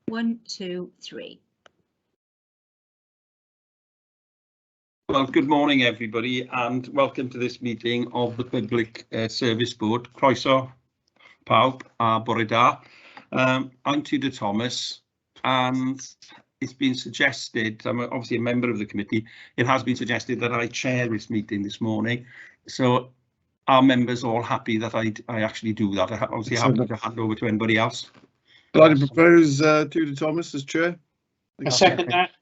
1, 2, 3. Well, good morning, everybody, and welcome to this meeting of the Public Service Board. Croeso pawb a bore da. I'm Tudor Thomas, and it's been suggested, I'm obviously a member of the committee, it has been suggested that I chair this meeting this morning. So are members all happy that I actually do that? I'm obviously happy to hand over to anybody else. I'd like to propose Tudor Thomas as chair. I second that.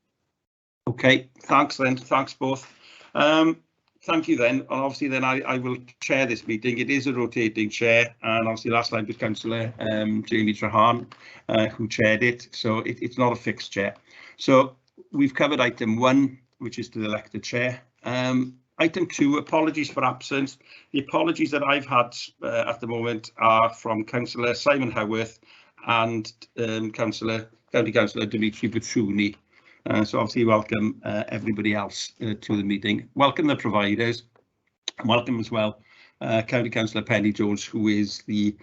Okay, thanks then. Thanks both. Thank you then. And obviously then I will chair this meeting. It is a rotating chair, and obviously last night was Councillor Johan who chaired it, so it's not a fixed chair. So we've covered item 1, which is to elect a chair. Item 2, apologies for absence. The apologies that I've had at the moment are from Councillor Simon Howarth and County Councillor Dimitri Butruni. So obviously welcome everybody else to the meeting. Welcome the providers, and welcome as well County Councillor Penny Jones, who is the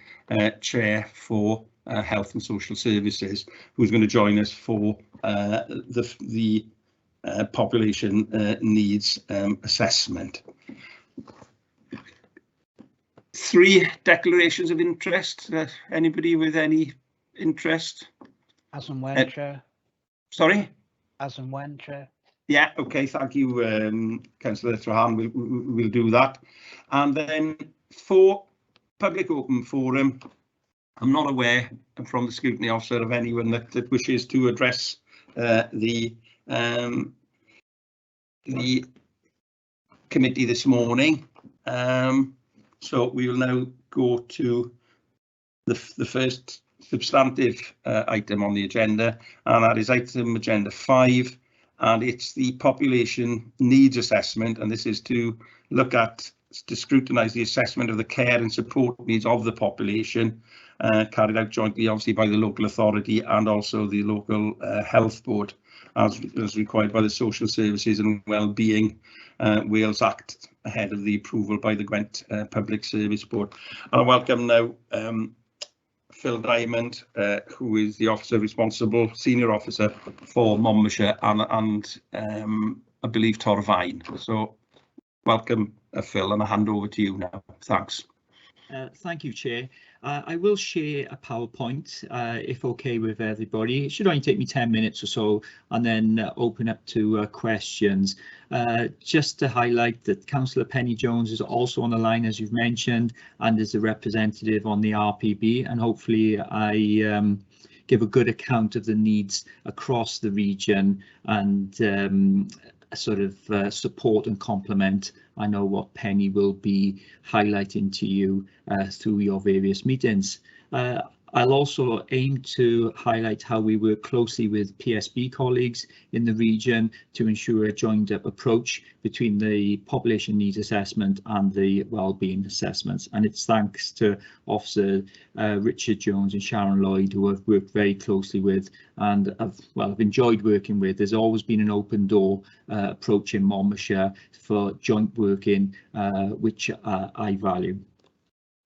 chair for Health and Social Services, who's going to join us for the population needs assessment. 3 declarations of interest. Anybody with any interest? As and when, Chair. Sorry? As and when, Chair. Yeah, okay, thank you, Councillor Johan. We'll do that. And then for public open forum, I'm not aware from the scrutiny officer of anyone that wishes to address the committee this morning. So we will now go to the first substantive item on the agenda, and that is item agenda 5, and it's the population needs assessment, and this is to look at, to scrutinise the assessment of the care and support needs of the population, carried out jointly obviously by the local authority and also the local health board, as required by the Social Services and Wellbeing Wales Act, ahead of the approval by the Gwent Public Service Board. And I welcome now Phil Diamond, who is the officer responsible, senior officer for Monmouthshire and I believe Torfaen. So welcome, Phil, and I hand over to you now. Thanks. Thank you, Chair. I will share a PowerPoint, if okay with everybody. It should only take me 10 minutes or so, and then open up to questions. Just to highlight that Councillor Penny Jones is also on the line, as you've mentioned, and is a representative on the RPB, and hopefully I give a good account of the needs across the region and sort of support and complement. I know what Penny will be highlighting to you through your various meetings. I'll also aim to highlight how we work closely with PSB colleagues in the region to ensure a joined up approach between the population needs assessment and the wellbeing assessments. And it's thanks to Officer Richard Jones and Sharon Lloyd, who I've worked very closely with and I've enjoyed working with. There's always been an open door approach in Monmouthshire for joint working, which I value.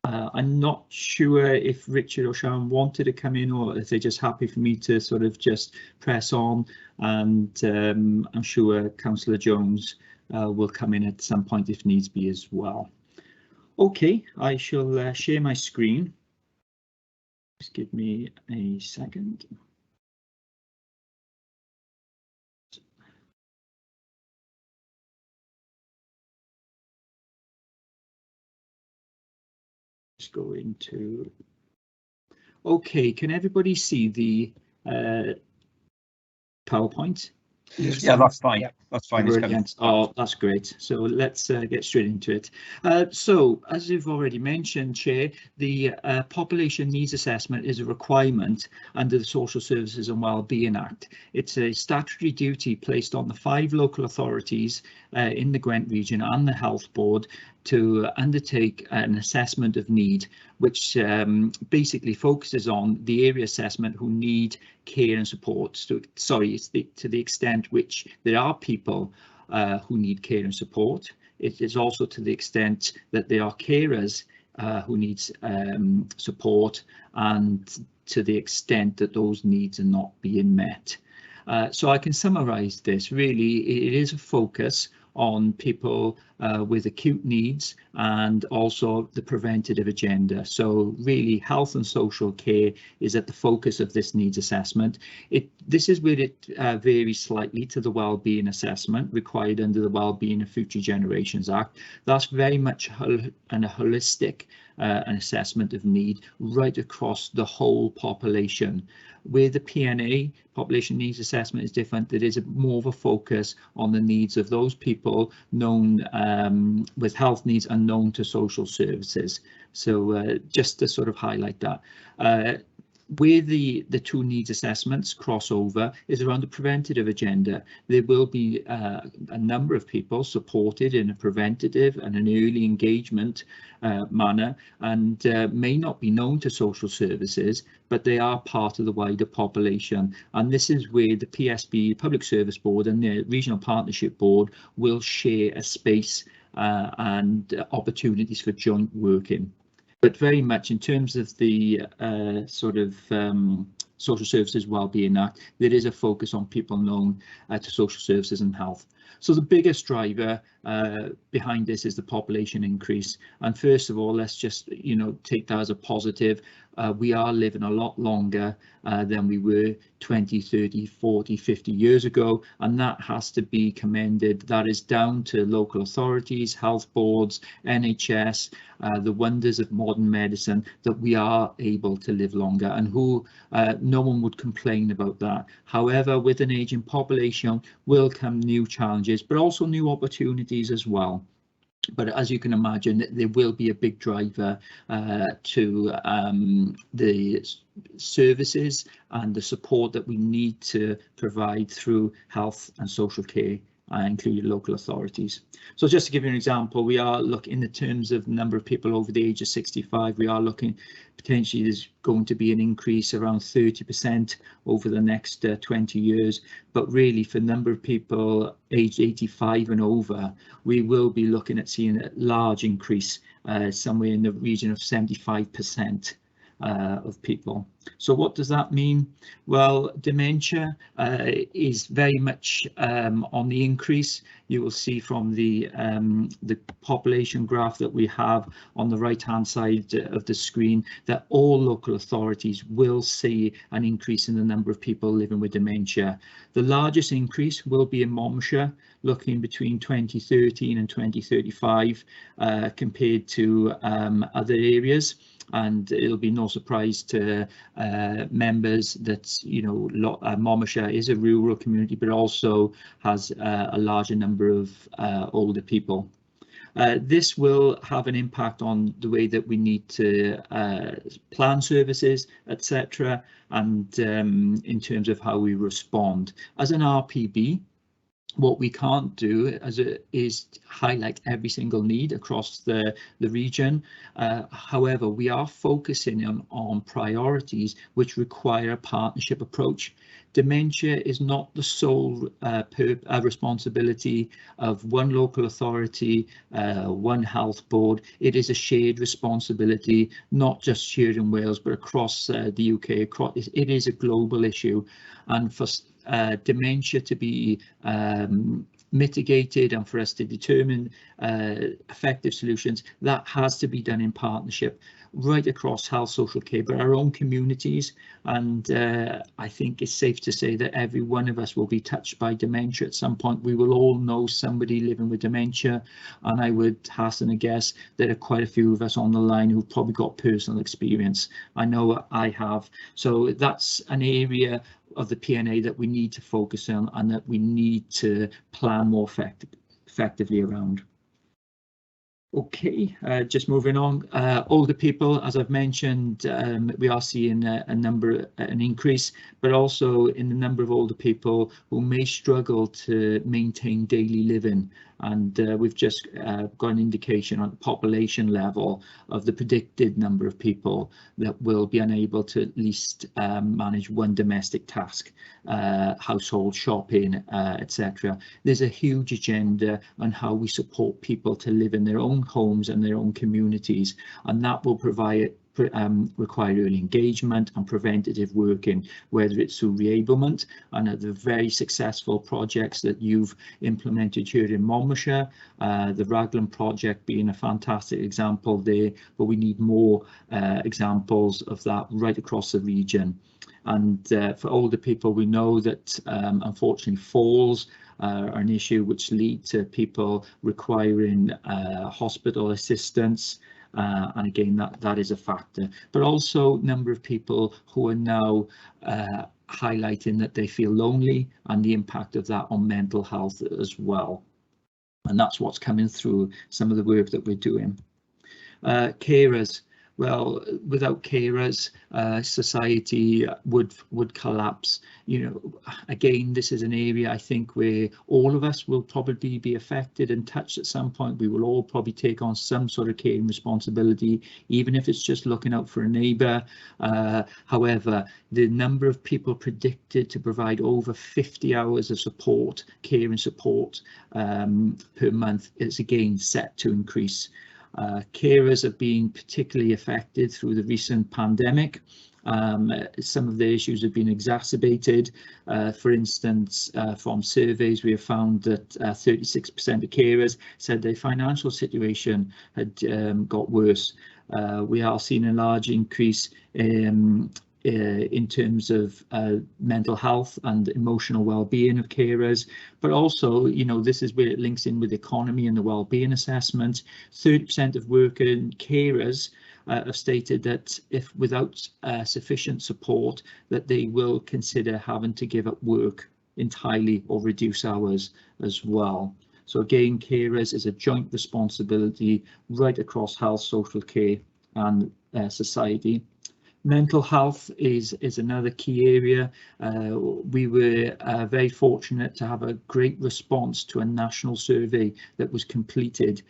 I'm not sure if Richard or Sharon wanted to come in, or if they're just happy for me to sort of just press on, and I'm sure Councillor Jones will come in at some point if needs be as well. Okay, I shall share my screen. Just give me a second. Go into. Okay, can everybody see the PowerPoint? Yes. Yeah, that's fine. Yeah. That's fine. Oh, that's great. So let's get straight into it. So, as you've already mentioned, Chair, the population needs assessment is a requirement under the Social Services and Wellbeing Act. It's a statutory duty placed on the 5 local authorities in the Gwent region and the Health Board to undertake an assessment of need, which basically focuses on the area assessment who need care and support. To the extent which there are people who need care and support. It is also to the extent that there are carers who need support, and to the extent that those needs are not being met. So I can summarise this. Really, it is a focus on people with acute needs and also the preventative agenda. So really, health and social care is at the focus of this needs assessment. This is where it varies slightly to the wellbeing assessment required under the Wellbeing of Future Generations Act. That's very much a holistic an assessment of need right across the whole population. Where the PNA, population needs assessment, is different, there is more of a focus on the needs of those people known with health needs and known to social services. So just to sort of highlight that. Where the two needs assessments cross over is around the preventative agenda. There will be a number of people supported in a preventative and an early engagement manner, and may not be known to social services, but they are part of the wider population. And this is where the PSB, Public Service Board, and the Regional Partnership Board will share a space and opportunities for joint working. But very much in terms of the Social Services Wellbeing Act, there is a focus on people known to social services and health. So the biggest driver behind this is the population increase. And first of all, let's just take that as a positive. We are living a lot longer than we were 20, 30, 40, 50 years ago, and that has to be commended. That is down to local authorities, health boards, NHS, the wonders of modern medicine, that we are able to live longer, and no one would complain about that. However, with an ageing population will come new challenges, but also new opportunities as well. But as you can imagine, there will be a big driver to the services and the support that we need to provide through health and social care, including local authorities. So just to give you an example, we are looking in terms of the number of people over the age of 65, we are looking potentially there's going to be an increase around 30% over the next 20 years. But really, for the number of people aged 85 and over, we will be looking at seeing a large increase, somewhere in the region of 75%. Of people. So what does that mean? Well, dementia is very much on the increase. You will see from the population graph that we have on the right hand side of the screen that all local authorities will see an increase in the number of people living with dementia. The largest increase will be in Monmouthshire, looking between 2013 and 2035 compared to other areas. And it'll be no surprise to members that Monmouthshire is a rural community, but also has a larger number of older people. This will have an impact on the way that we need to plan services, etc., and in terms of how we respond. As an RPB, what we can't do is highlight every single need across the region. However, we are focusing on priorities which require a partnership approach. Dementia is not the sole responsibility of one local authority, one health board. It is a shared responsibility, not just here in Wales, but across the UK. It is a global issue, and for dementia to be mitigated and for us to determine effective solutions, that has to be done in partnership right across health, social care, but our own communities. And I think it's safe to say that every one of us will be touched by dementia at some point. We will all know somebody living with dementia, and I would hasten to guess there are quite a few of us on the line who've probably got personal experience. I know I have. So that's an area of the PNA that we need to focus on and that we need to plan more effectively around. Okay, just moving on. Older people, as I've mentioned, we are seeing an increase, but also in the number of older people who may struggle to maintain daily living. And we've just got an indication on the population level of the predicted number of people that will be unable to at least manage one domestic task, household shopping, etc. There's a huge agenda on how we support people to live in their own homes and their own communities, and that will provide require early engagement and preventative working, whether it's through reablement and the very successful projects that you've implemented here in Monmouthshire, the Raglan project being a fantastic example there, but we need more examples of that right across the region. And for older people, we know that unfortunately falls are an issue which lead to people requiring hospital assistance. And again, that is a factor, but also number of people who are now highlighting that they feel lonely and the impact of that on mental health as well. And that's what's coming through some of the work that we're doing. Carers. Well, without carers, society would collapse. You know, again, this is an area I think where all of us will probably be affected and touched at some point. We will all probably take on some sort of caring responsibility, even if it's just looking out for a neighbour. However, the number of people predicted to provide over 50 hours of support, caring support per month is again set to increase. Carers have been particularly affected through the recent pandemic. Some of the issues have been exacerbated. For instance, from surveys, we have found that 36% of carers said their financial situation had got worse. We are seeing a large increase in terms of mental health and emotional well-being of carers, but also, you know, this is where it links in with the economy and the well-being assessment. 30% of working carers have stated that if without sufficient support, that they will consider having to give up work entirely or reduce hours as well. So again, carers is a joint responsibility right across health, social care and society. Mental health is another key area. We were very fortunate to have a great response to a national survey that was completed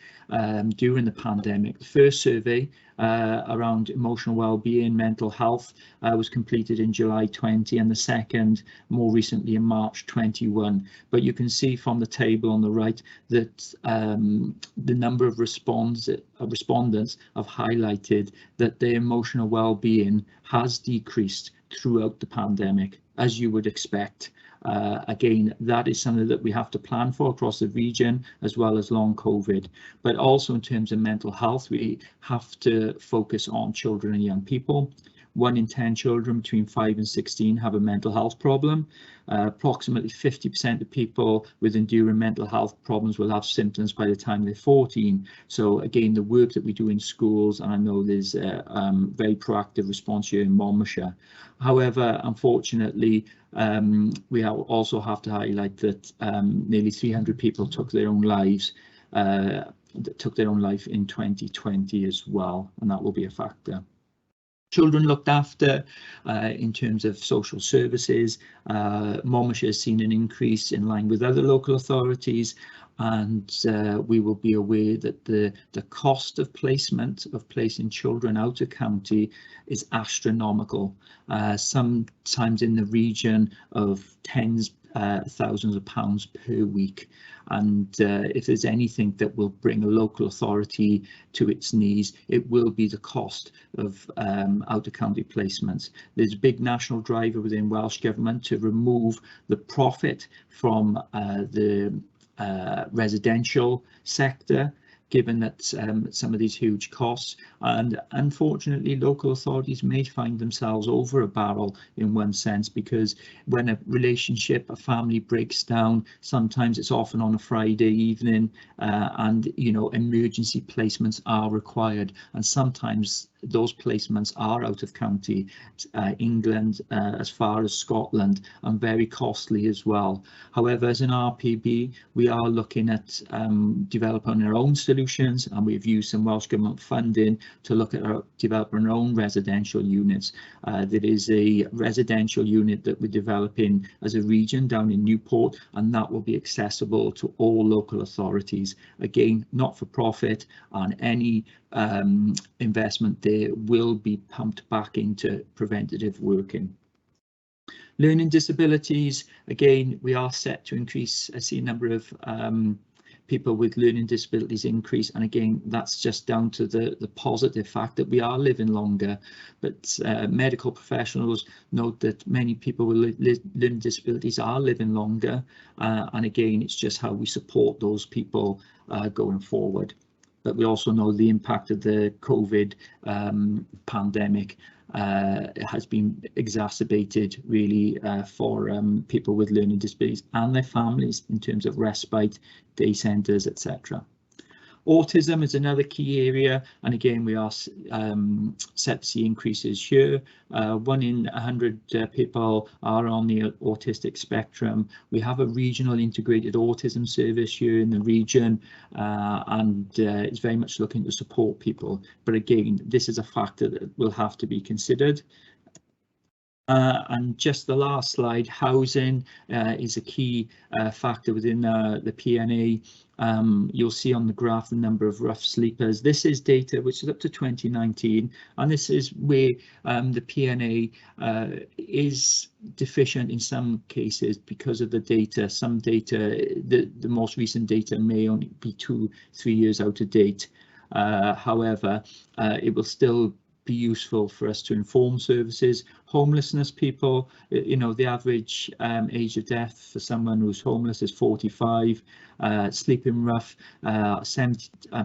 during the pandemic. The first survey around emotional well-being, mental health was completed in July 20, and the second more recently in March 21. But you can see from the table on the right that the number of respondents have highlighted that their emotional well-being has decreased throughout the pandemic, as you would expect. Again, that is something that we have to plan for across the region, as well as long COVID. But also in terms of mental health, we have to focus on children and young people. 1 in 10 children between 5 and 16 have a mental health problem. Approximately 50% of people with enduring mental health problems will have symptoms by the time they're 14. So again, the work that we do in schools, and I know there's a very proactive response here in Monmouthshire. However, unfortunately, we also have to highlight that nearly 300 people took their own lives, in 2020 as well, and that will be a factor. Children looked after in terms of social services. Monmouthshire has seen an increase in line with other local authorities, and we will be aware that the cost of placement of placing children out of county is astronomical, sometimes in the region of tens thousands of pounds per week. And if there's anything that will bring a local authority to its knees, it will be the cost of out-of-county placements. There's a big national driver within Welsh Government to remove the profit from the residential sector, given that some of these huge costs, and unfortunately local authorities may find themselves over a barrel in one sense, because when a relationship, a family breaks down, sometimes it's often on a Friday evening, and you know, emergency placements are required, and sometimes those placements are out of county, England, as far as Scotland, and very costly as well. However, as an RPB, we are looking at developing our own solutions, and we've used some Welsh Government funding to look at developing our own residential units. There is a residential unit that we're developing as a region down in Newport, and that will be accessible to all local authorities. Again, not for profit, and any investment there will be pumped back into preventative working. Learning disabilities, again, we are set to increase. I see a number of people with learning disabilities increase, and again that's just down to the positive fact that we are living longer. But medical professionals note that many people with learning disabilities are living longer, and again it's just how we support those people going forward. But we also know the impact of the COVID pandemic has been exacerbated really for people with learning disabilities and their families in terms of respite, day centres, etc. Autism is another key area, and again we are set to see increases here. 1 in 100 people are on the autistic spectrum. We have a regional integrated autism service here in the region, and it's very much looking to support people. But again, this is a factor that will have to be considered. And just the last slide, housing is a key factor within the PNA. You'll see on the graph the number of rough sleepers. This is data which is up to 2019, and this is where the PNA is deficient in some cases because of the data. Some data, the most recent data may only be 2-3 years out of date. However, it will still be useful for us to inform services. Homelessness people, you know, the average age of death for someone who's homeless is 45. Sleeping rough,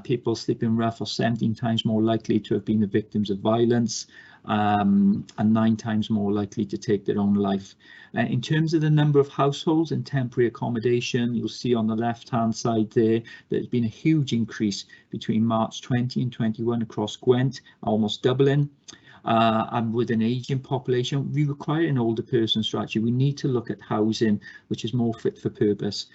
people sleeping rough are 17 times more likely to have been the victims of violence, and 9 times more likely to take their own life. In terms of the number of households in temporary accommodation, you'll see on the left hand side there there's been a huge increase between March 20 and 21 across Gwent, almost doubling. And with an ageing population, we require an older person strategy. We need to look at housing which is more fit for purpose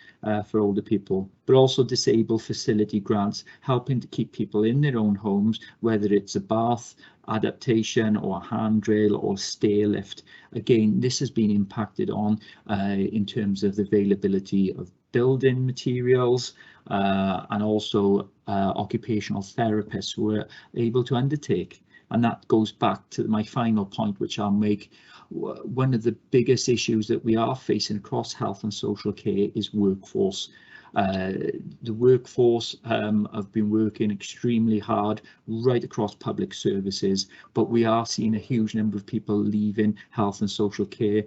for older people, but also disabled facility grants, helping to keep people in their own homes, whether it's a bath adaptation or a handrail or stair lift. Again, this has been impacted on in terms of the availability of building materials, and also occupational therapists who are able to undertake. And that goes back to my final point, which I'll make. One of the biggest issues that we are facing across health and social care is workforce. The workforce have been working extremely hard right across public services, but we are seeing a huge number of people leaving health and social care.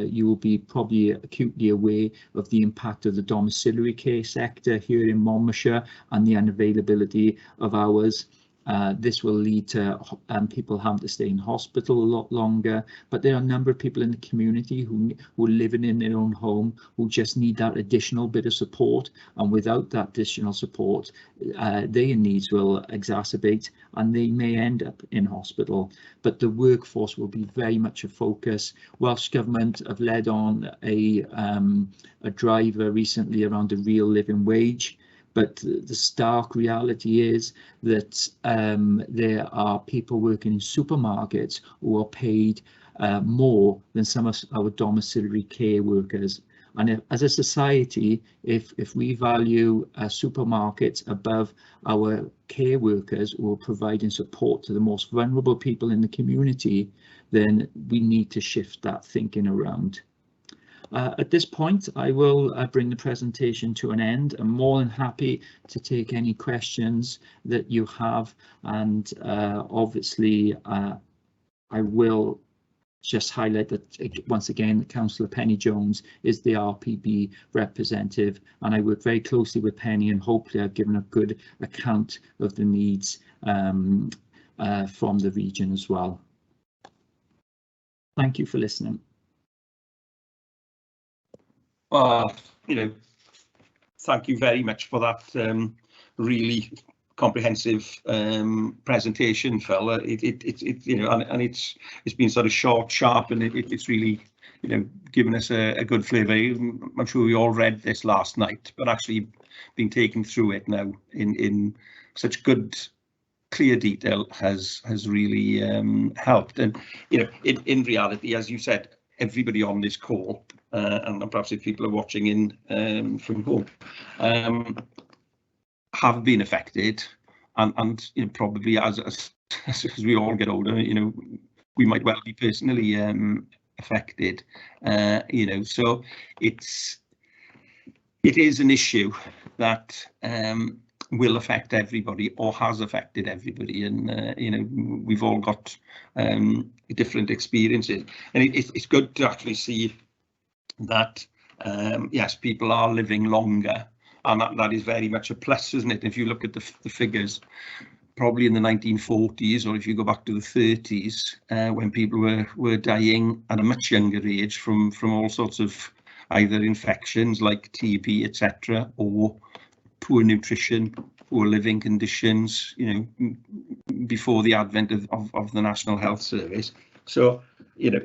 You will be probably acutely aware of the impact of the domiciliary care sector here in Monmouthshire and the unavailability of hours. This will lead to people having to stay in hospital a lot longer, but there are a number of people in the community who are living in their own home who just need that additional bit of support, and without that additional support their needs will exacerbate and they may end up in hospital. But the workforce will be very much a focus. Welsh Government have led on a drive recently around a real living wage. But the stark reality is that there are people working in supermarkets who are paid more than some of our domiciliary care workers. And as a society, if we value supermarkets above our care workers who are providing support to the most vulnerable people in the community, then we need to shift that thinking around. At this point, I will bring the presentation to an end. I'm more than happy to take any questions that you have, and obviously I will just highlight that once again, Councillor Penny Jones is the RPB representative, and I work very closely with Penny, and hopefully I've given a good account of the needs from the region as well. Thank you for listening. You know, thank you very much for that really comprehensive presentation, Phil. It you know, and it's been sort of short, sharp, and it's really, you know, given us a good flavour. I'm sure we all read this last night, but actually being taken through it now in such good, clear detail has really helped. And you know, in reality, as you said, everybody on this call, and perhaps if people are watching in from home, have been affected, and you know, probably as we all get older, you know, we might well be personally affected. You know, so it is an issue, that will affect everybody or has affected everybody, and you know, we've all got different experiences, and it's good to actually see that yes, people are living longer, and that is very much a plus, isn't it? If you look at the figures, probably in the 1940s, or if you go back to the 30s, when people were dying at a much younger age from all sorts of either infections like TB, etc., or poor nutrition, poor living conditions, you know, before the advent of the National Health Service. So, you know,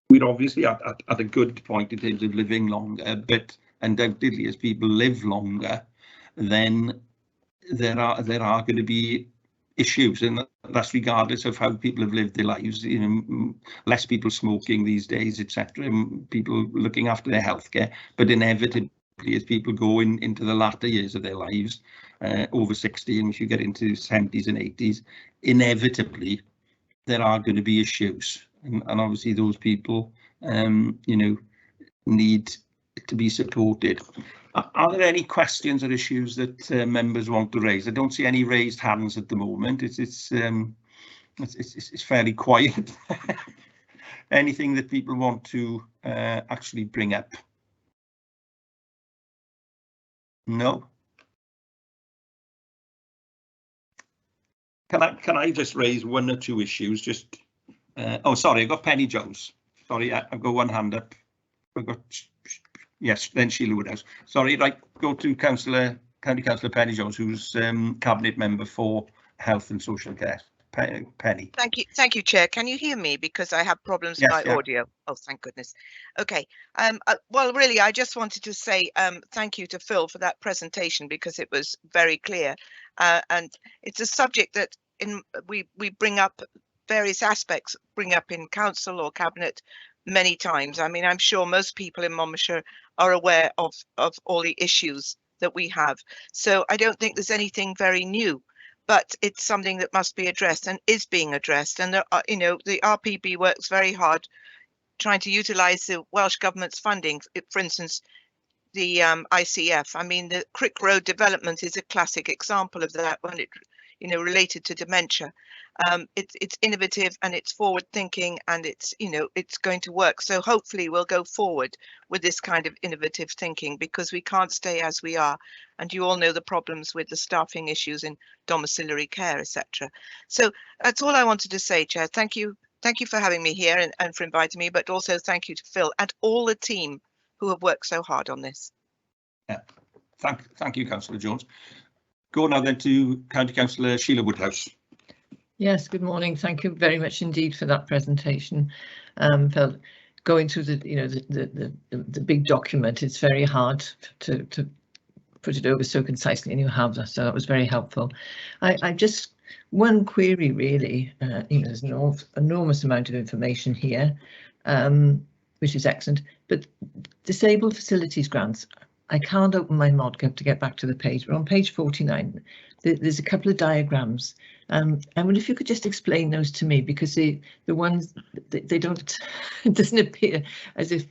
we're obviously at a good point in terms of living longer, but undoubtedly as people live longer, then there are going to be issues, and that's regardless of how people have lived their lives. You know, less people smoking these days, etc., people looking after their healthcare, but inevitably as people go into the latter years of their lives, over 60, and if you get into 70s and 80s, inevitably there are going to be issues, and obviously those people you know, need to be supported. Are there any questions or issues that members want to raise? I don't see any raised hands at the moment. It's fairly quiet. Anything that people want to actually bring up? No. Can I just raise one or two issues? Just oh, sorry, I've got Penny Jones. Sorry, I've got one hand up. I've got, yes, then Sheila Woodhouse. Sorry, right, go to County Councillor Penny Jones, who's Cabinet Member for Health and Social Care. Penny. Thank you, Chair. Can you hear me? Because I have problems with my audio. Oh, thank goodness. Okay. Well, really, I just wanted to say thank you to Phil for that presentation, because it was very clear, and it's a subject that we bring up, various aspects bring up in council or cabinet many times. I mean, I'm sure most people in Monmouthshire are aware of all the issues that we have, so I don't think there's anything very new. But it's something that must be addressed and is being addressed. And there are, you know, the RPB works very hard trying to utilise the Welsh Government's funding. For instance, the ICF. I mean, the Crick Road development is a classic example of that, when it, you know, related to dementia. It's innovative and it's forward thinking, and it's, you know, it's going to work. So hopefully we'll go forward with this kind of innovative thinking, because we can't stay as we are. And you all know the problems with the staffing issues in domiciliary care, etc. So that's all I wanted to say, Chair. Thank you for having me here and for inviting me, but also thank you to Phil and all the team who have worked so hard on this. Yeah, thank you, Councillor Jones. Go now then to County Councillor Sheila Woodhouse. Yes, good morning. Thank you very much indeed for that presentation. Phil, going through the big document, it's very hard to put it over so concisely, and you have that, so that was very helpful. I just, one query really, you know, there's an enormous amount of information here, which is excellent, but disabled facilities grants, I can't open my ModGov to get back to the page, but on page 49, there's a couple of diagrams. I wonder if you could just explain those to me, because the ones, they don't, it doesn't appear as if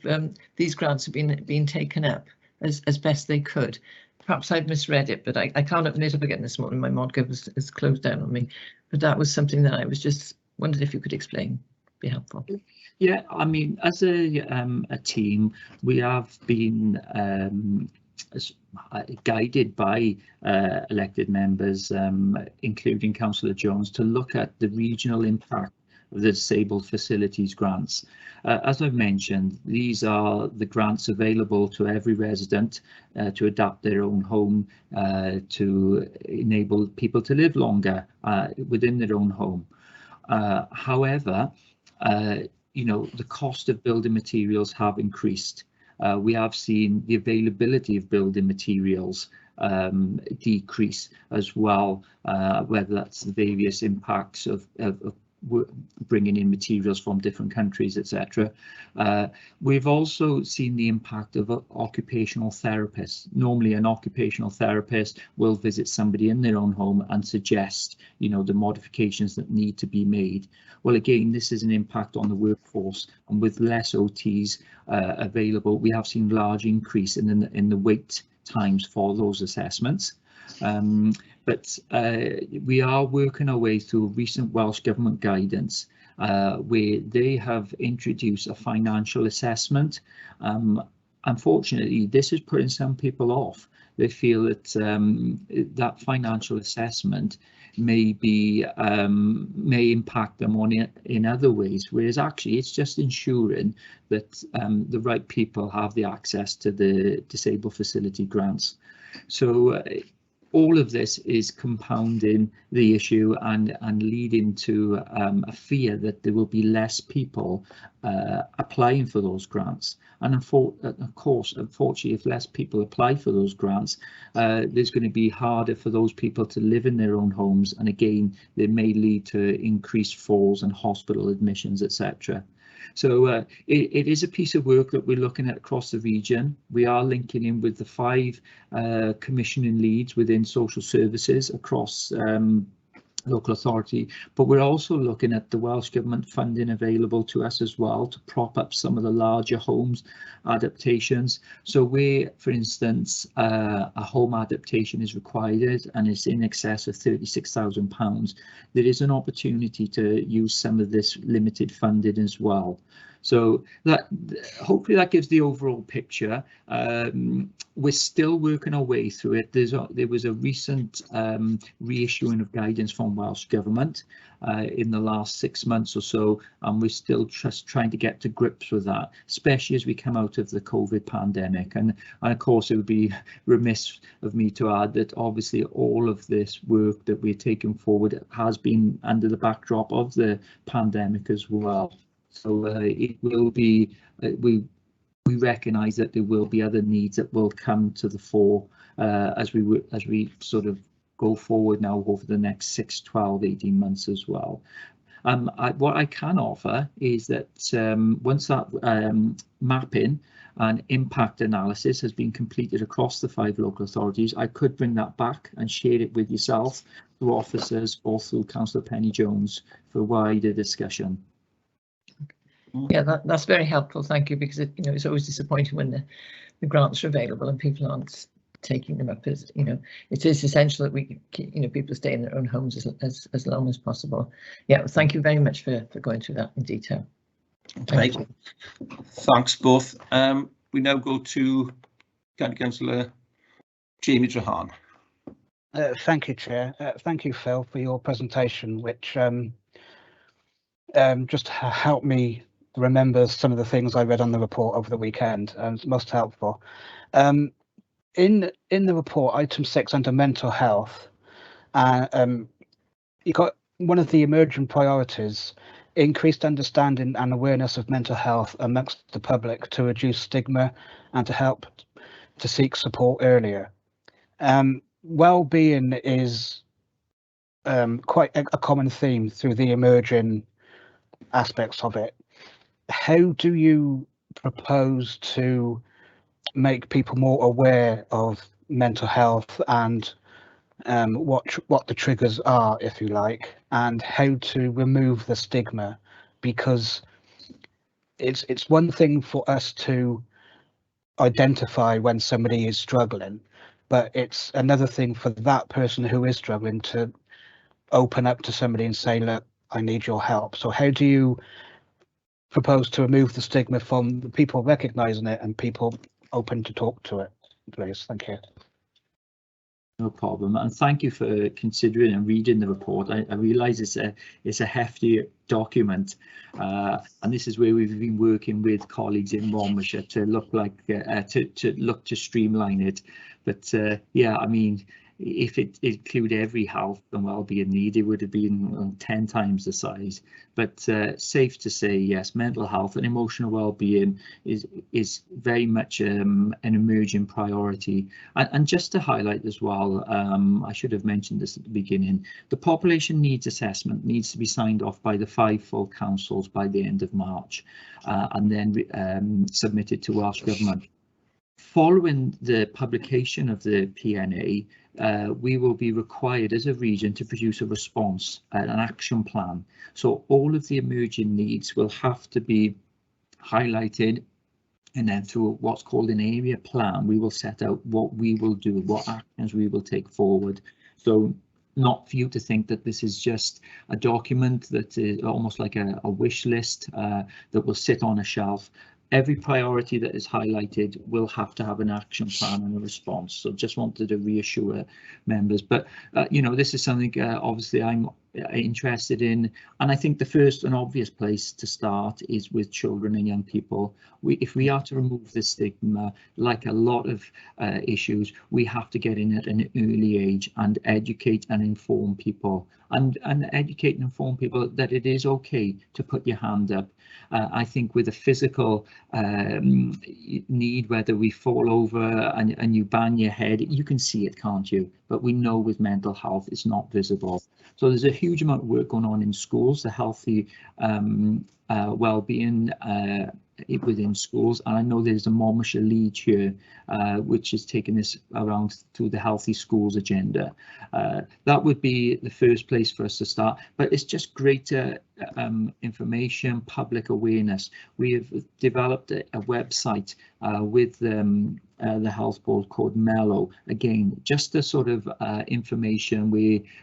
these grants have been taken up as best they could. Perhaps I've misread it, but I can't open it up again this morning. My ModGov is closed down on me, but that was something that I was just wondered if you could explain. Be helpful. Yeah, I mean, as a team, we have been guided by elected members, including Councillor Jones, to look at the regional impact of the disabled facilities grants. As I've mentioned, these are the grants available to every resident to adapt their own home, to enable people to live longer within their own home. However, you know, the cost of building materials have increased. We have seen the availability of building materials decrease as well, whether that's the various impacts of bringing in materials from different countries, etc. We've also seen the impact of occupational therapists. Normally an occupational therapist will visit somebody in their own home and suggest, you know, the modifications that need to be made. Well, again, this is an impact on the workforce, and with less OTs available, we have seen large increase in the wait times for those assessments. But we are working our way through recent Welsh Government guidance where they have introduced a financial assessment. Unfortunately, this is putting some people off. They feel that that financial assessment may impact them on it in other ways, whereas actually it's just ensuring that the right people have the access to the disabled facility grants. So all of this is compounding the issue and leading to a fear that there will be less people applying for those grants. And of course, unfortunately, if less people apply for those grants, there's going to be harder for those people to live in their own homes. And again, they may lead to increased falls and hospital admissions, etc. So it is a piece of work that we're looking at across the region. We are linking in with the 5 commissioning leads within social services across local authority, but we're also looking at the Welsh Government funding available to us as well to prop up some of the larger homes adaptations. So where, for instance, a home adaptation is required and it's in excess of £36,000, there is an opportunity to use some of this limited funding as well. So that hopefully that gives the overall picture. We're still working our way through it. There was a recent reissuing of guidance from Welsh Government in the last 6 months or so, and we're still just trying to get to grips with that, especially as we come out of the COVID pandemic. And of course, it would be remiss of me to add that obviously all of this work that we're taking forward has been under the backdrop of the pandemic as well. So it will be, we recognise that there will be other needs that will come to the fore as we sort of go forward now over the next 6, 12, 18 months as well. What I can offer is that once that mapping and impact analysis has been completed across the 5 local authorities, I could bring that back and share it with yourself, through officers, or through Councillor Penny-Jones for wider discussion. Yeah, that's very helpful. Thank you, because it's always disappointing when the grants are available and people aren't taking them up. As it is essential that we people stay in their own homes as long as possible. Yeah, thank you very much for going through that in detail. Okay, thanks both. We now go to Councillor Jamie Johan. Thank you, Chair. Thank you, Phil, for your presentation, which just helped me remember some of the things I read on the report over the weekend, and it's most helpful. In the report, item 6 under mental health, you got one of the emerging priorities: increased understanding and awareness of mental health amongst the public to reduce stigma and to help to seek support earlier. Well-being is quite a common theme through the emerging aspects of it. How do you propose to make people more aware of mental health and what the triggers are, if you like, and how to remove the stigma? Because it's one thing for us to identify when somebody is struggling, but it's another thing for that person who is struggling to open up to somebody and say, look, I need your help. So how do you propose to remove the stigma from the people recognising it and people open to talk to it, please? Thank you. No problem, and thank you for considering and reading the report. I realise it's a hefty document, and this is where we've been working with colleagues in Monmouthshire to look to streamline it. But yeah, I mean, if it included every health and well-being need, it would have been 10 times the size. But safe to say, yes, mental health and emotional well-being is very much an emerging priority. And just to highlight as well, I should have mentioned this at the beginning, the population needs assessment needs to be signed off by the 5 full councils by the end of March, and then submitted to Welsh Government. Following the publication of the PNA, we will be required as a region to produce a response, an action plan. So all of the emerging needs will have to be highlighted And then through what's called an area plan, we will set out what we will do, what actions we will take forward. So not for you to think that this is just a document that is almost like a wish list that will sit on a shelf. Every priority that is highlighted will have to have an action plan and a response. So just wanted to reassure members. But, you know, this is something obviously I'm interested in. And I think the first and obvious place to start is with children and young people. If we are to remove the stigma, like a lot of issues, we have to get in at an early age and educate and inform people. And educate and inform people that it is okay to put your hand up. I think with a physical need, whether we fall over and you bang your head, you can see it, can't you? But we know with mental health, it's not visible. So there's a huge amount of work going on in schools, the healthy well-being within schools. And I know there's a Monmouthshire lead here, which is taking this around through the healthy schools agenda. That would be the first place for us to start, but it's just greater information, public awareness. We have developed a website with the health board called Mellow. Again, just a sort of information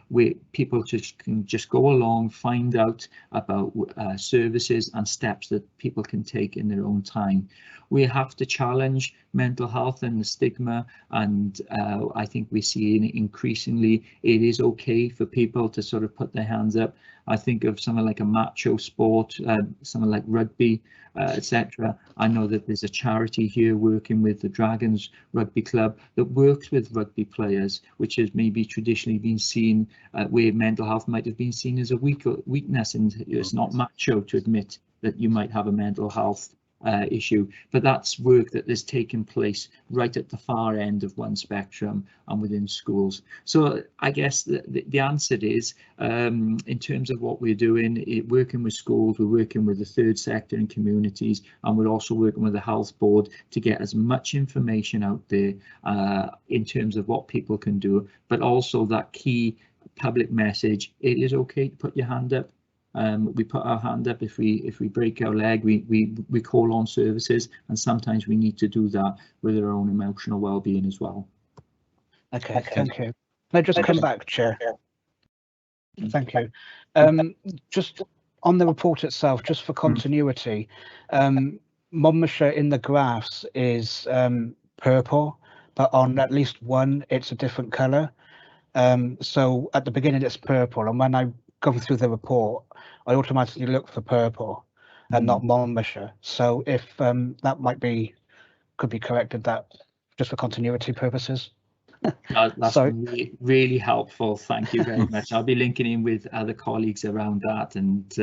where people can just go along, find out about services and steps that people can take in their own time. We have to challenge mental health and the stigma, and I think we see increasingly it is okay for people to sort of put their hands up. I think of something like a macho sport, something like rugby, etc. I know that there's a charity here working with the Dragons Rugby Club that works with rugby players, which has maybe traditionally been seen where mental health might have been seen as a weakness, and it's not macho to admit that you might have a mental health issue, but that's work that is taking place right at the far end of one spectrum and within schools. So I guess the answer is, in terms of what we're doing, working with schools, we're working with the third sector and communities, and we're also working with the health board to get as much information out there in terms of what people can do, but also that key public message: it is okay to put your hand up. We put our hand up if we break our leg. We call on services, and sometimes we need to do that with our own emotional well-being as well. Okay, thank you. Can I just come back, Chair? Thank you. Just on the report itself, just for continuity, Monmouthshire in the graphs is purple, but on at least one it's a different colour. So at the beginning it's purple, and when I go through the report, I automatically look for purple and not Monmouthshire. So if that could be corrected, that just for continuity purposes. That's really helpful. Thank you very much. I'll be linking in with other colleagues around that, and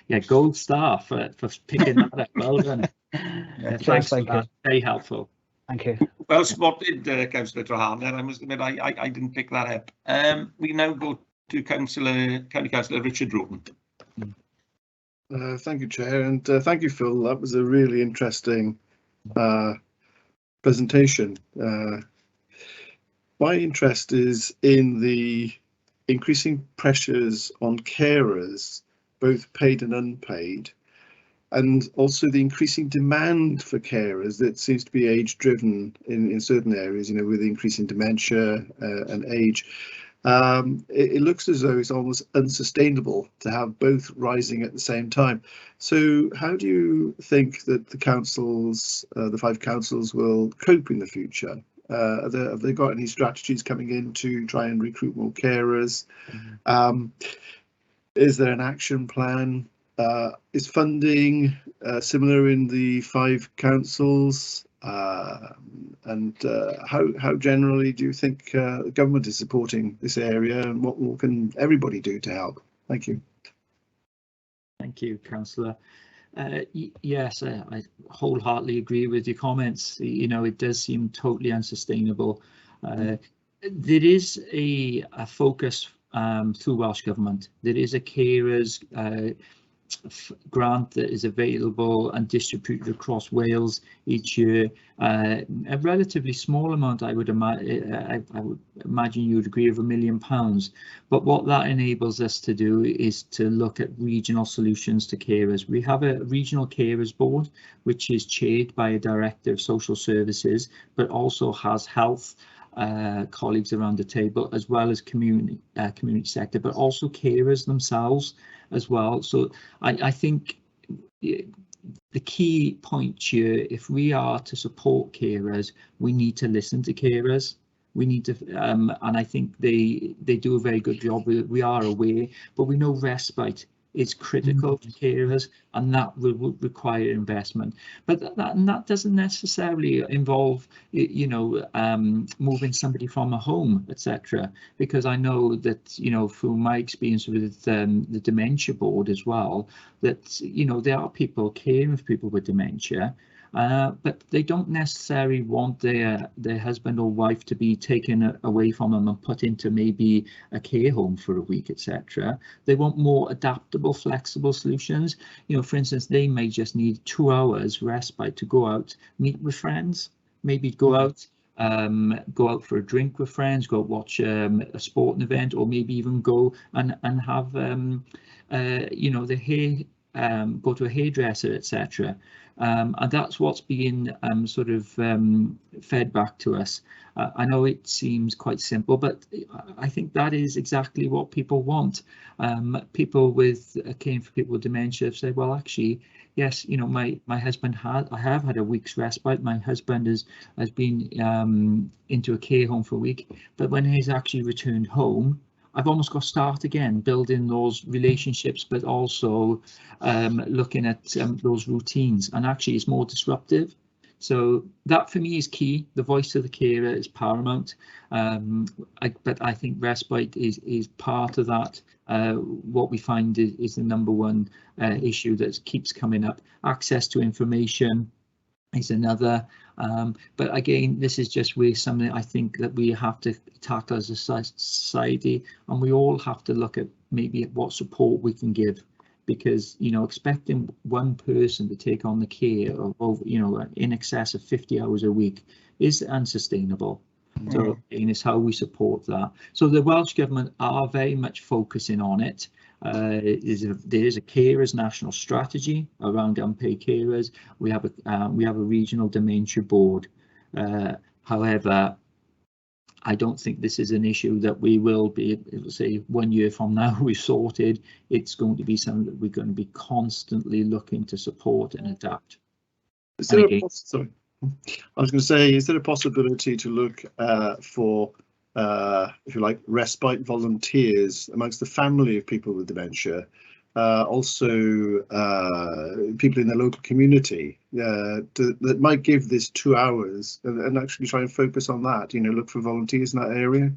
yeah, gold star for picking that up. Well done. Thanks for that. Very helpful. Thank you. Well spotted, Councillor Johan. I must admit, I didn't pick that up. We now go to County Councillor Richard Roden. Thank you, Chair, and thank you, Phil. That was a really interesting presentation. My interest is in the increasing pressures on carers, both paid and unpaid, and also the increasing demand for carers that seems to be age-driven in certain areas, you know, with increasing dementia and age. It looks as though it's almost unsustainable to have both rising at the same time. So how do you think that the councils, the 5 councils, will cope in the future? Have they got any strategies coming in to try and recruit more carers? Is there an action plan? Is funding similar in the 5 councils? And how generally do you think the government is supporting this area, and what more can everybody do to help? Thank you. Thank you, Councillor. Yes, I wholeheartedly agree with your comments. You know, it does seem totally unsustainable. There is a focus through Welsh Government. There is a carers grant that is available and distributed across Wales each year. A relatively small amount, I would imagine you would agree, of £1 million. But what that enables us to do is to look at regional solutions to carers. We have a regional carers board, which is chaired by a director of social services, but also has health colleagues around the table, as well as community sector, but also carers themselves as well. So I think the key point here, if we are to support carers, we need to listen to carers. We need to, and I think they do a very good job. We are aware, but we know respite is critical to carers, and that will require investment. But that doesn't necessarily involve, you know, moving somebody from a home, etc. Because I know that, you know, through my experience with the dementia board as well, that, you know, there are people caring for people with dementia, but they don't necessarily want their husband or wife to be taken away from them and put into maybe a care home for a week, etc. They want more adaptable, flexible solutions. You know, for instance, they may just need 2 hours respite to go out, meet with friends, maybe go out for a drink with friends, go watch a sporting event, or maybe even go and have you know, the hair, go to a hairdresser, etc. And that's what's being sort of fed back to us. I know it seems quite simple, but I think that is exactly what people want. People with caring for people with dementia have said, well, actually, yes, you know, my husband I have had a week's respite. My husband has been into a care home for a week, but when he's actually returned home, I've almost got to start again, building those relationships, but also looking at those routines, and actually it's more disruptive. So that for me is key. The voice of the carer is paramount, but I think respite is part of that. What we find is the #1 issue that keeps coming up. Access to information is another, but again, this is just where something I think that we have to tackle as a society, and we all have to look at maybe what support we can give, because, you know, expecting one person to take on the care of, you know, in excess of 50 hours a week is unsustainable. So again, it's how we support that. So the Welsh Government are very much focusing on it. There is a carers national strategy around unpaid carers. We have a regional dementia board. However, I don't think this is an issue that we will be able to say 1 year from now we've sorted. It's going to be something that we're going to be constantly looking to support and adapt. Sorry, I was going to say, is there a possibility to look for, if you like, respite volunteers amongst the family of people with dementia, also people in the local community that might give this 2 hours and actually try and focus on that, you know, look for volunteers in that area?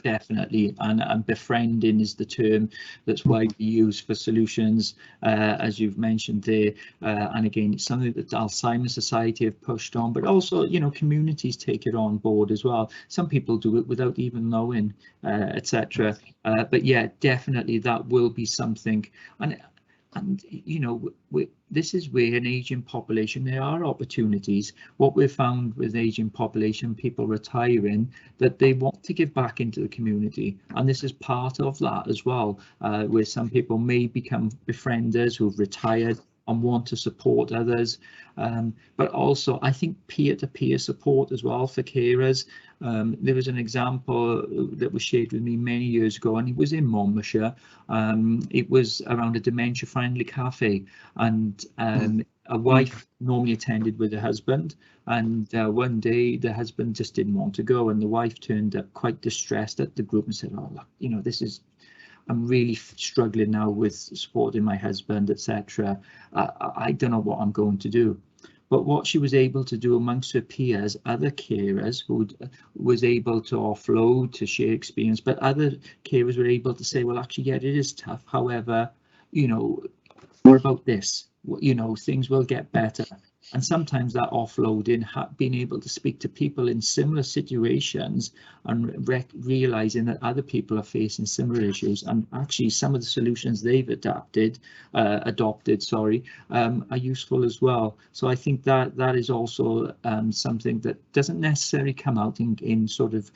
Definitely, and befriending is the term that's widely used for solutions, as you've mentioned there, and again, it's something that Alzheimer's Society have pushed on, but also, you know, communities take it on board as well. Some people do it without even knowing, etc. But yeah, definitely that will be something, and you know, this is where an ageing population, there are opportunities. What we've found with ageing population, people retiring, that they want to give back into the community, and this is part of that as well, where some people may become befrienders who've retired and want to support others, but also I think peer-to-peer support as well for carers. There was an example that was shared with me many years ago, and it was in Monmouthshire. It was around a dementia-friendly cafe, and a wife normally attended with her husband, and one day the husband just didn't want to go, and the wife turned up quite distressed at the group and said, oh, look, you know, I'm really struggling now with supporting my husband, etc. I don't know what I'm going to do. But what she was able to do amongst her peers, other carers who was able to offload, to share experience, but other carers were able to say, well, actually, yeah, it is tough. However, you know, what about this? You know, things will get better. And sometimes that offloading, being able to speak to people in similar situations and realizing that other people are facing similar issues, and actually some of the solutions they've adopted, are useful as well. So I think that is also something that doesn't necessarily come out in sort of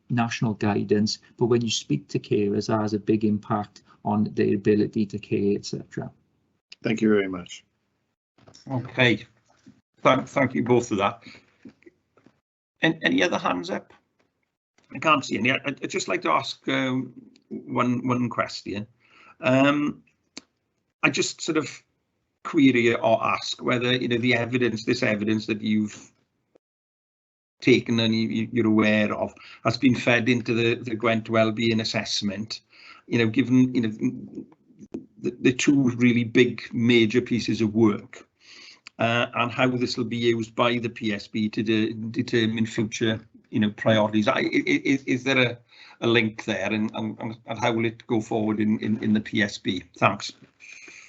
national guidance, but when you speak to carers, that has a big impact on their ability to care, etc. Thank you very much. Okay. Thank you both for that. And any other hands up? I can't see any. I'd just like to ask one question. I just sort of query or ask whether, you know, this evidence that you've taken and you're aware of has been fed into the Gwent Wellbeing Assessment. You know, given, you know, the two really big major pieces of work. And how this will be used by the PSB to determine future, you know, priorities. Is there a link there, and how will it go forward in the PSB? Thanks.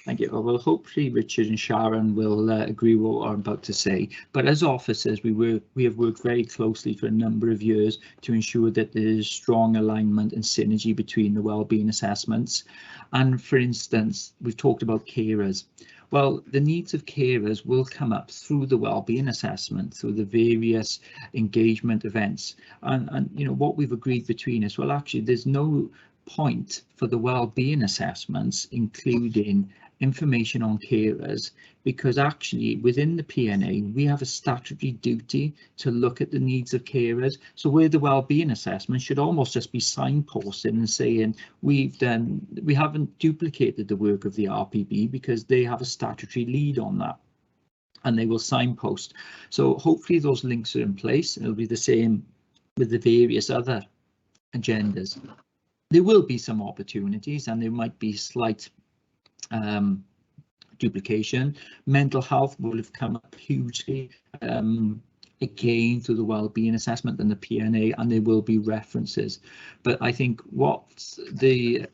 Thank you. Well, hopefully Richard and Sharon will agree with what I'm about to say. But as officers, we have worked very closely for a number of years to ensure that there is strong alignment and synergy between the wellbeing assessments. And for instance, we've talked about carers. Well, the needs of carers will come up through the wellbeing assessment, through the various engagement events. And you know, what we've agreed between us, well, actually, there's no point for the wellbeing assessments, including information on carers, because actually within the PNA we have a statutory duty to look at the needs of carers. So where the wellbeing assessment should almost just be signposting and saying we haven't duplicated the work of the RPB, because they have a statutory lead on that and they will signpost. So hopefully those links are in place. It'll be the same with the various other agendas. There will be some opportunities and there might be slight duplication. Mental health will have come up hugely again through the wellbeing assessment and the PNA, and there will be references. But I think what the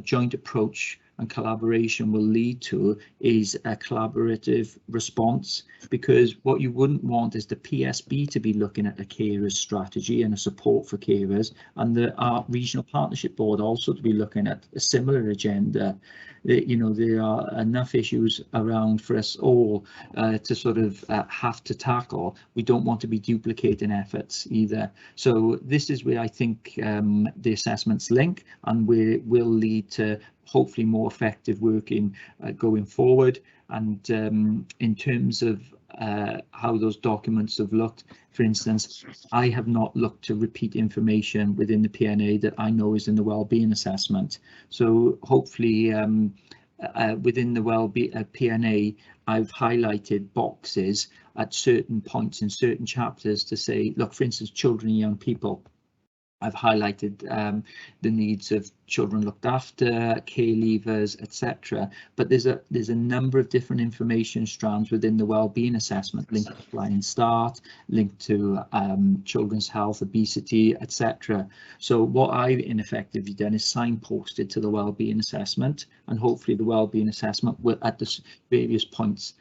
joint approach and collaboration will lead to is a collaborative response, because what you wouldn't want is the PSB to be looking at a carers strategy and a support for carers, and the regional partnership board also to be looking at a similar agenda. You know, there are enough issues around for us all to sort of have to tackle. We don't want to be duplicating efforts either. So this is where I think the assessments link, and will lead to hopefully more effective working going forward. And in terms of how those documents have looked, for instance, I have not looked to repeat information within the PNA that I know is in the wellbeing assessment. So hopefully within the PNA, I've highlighted boxes at certain points in certain chapters to say, look, for instance, children and young people. I've highlighted the needs of children looked after, care leavers, etc. But there's a number of different information strands within the wellbeing assessment, linked to Flying Start, linked to children's health, obesity, etc. So what I've in effect have done is signposted to the wellbeing assessment, and hopefully the wellbeing assessment will at the various points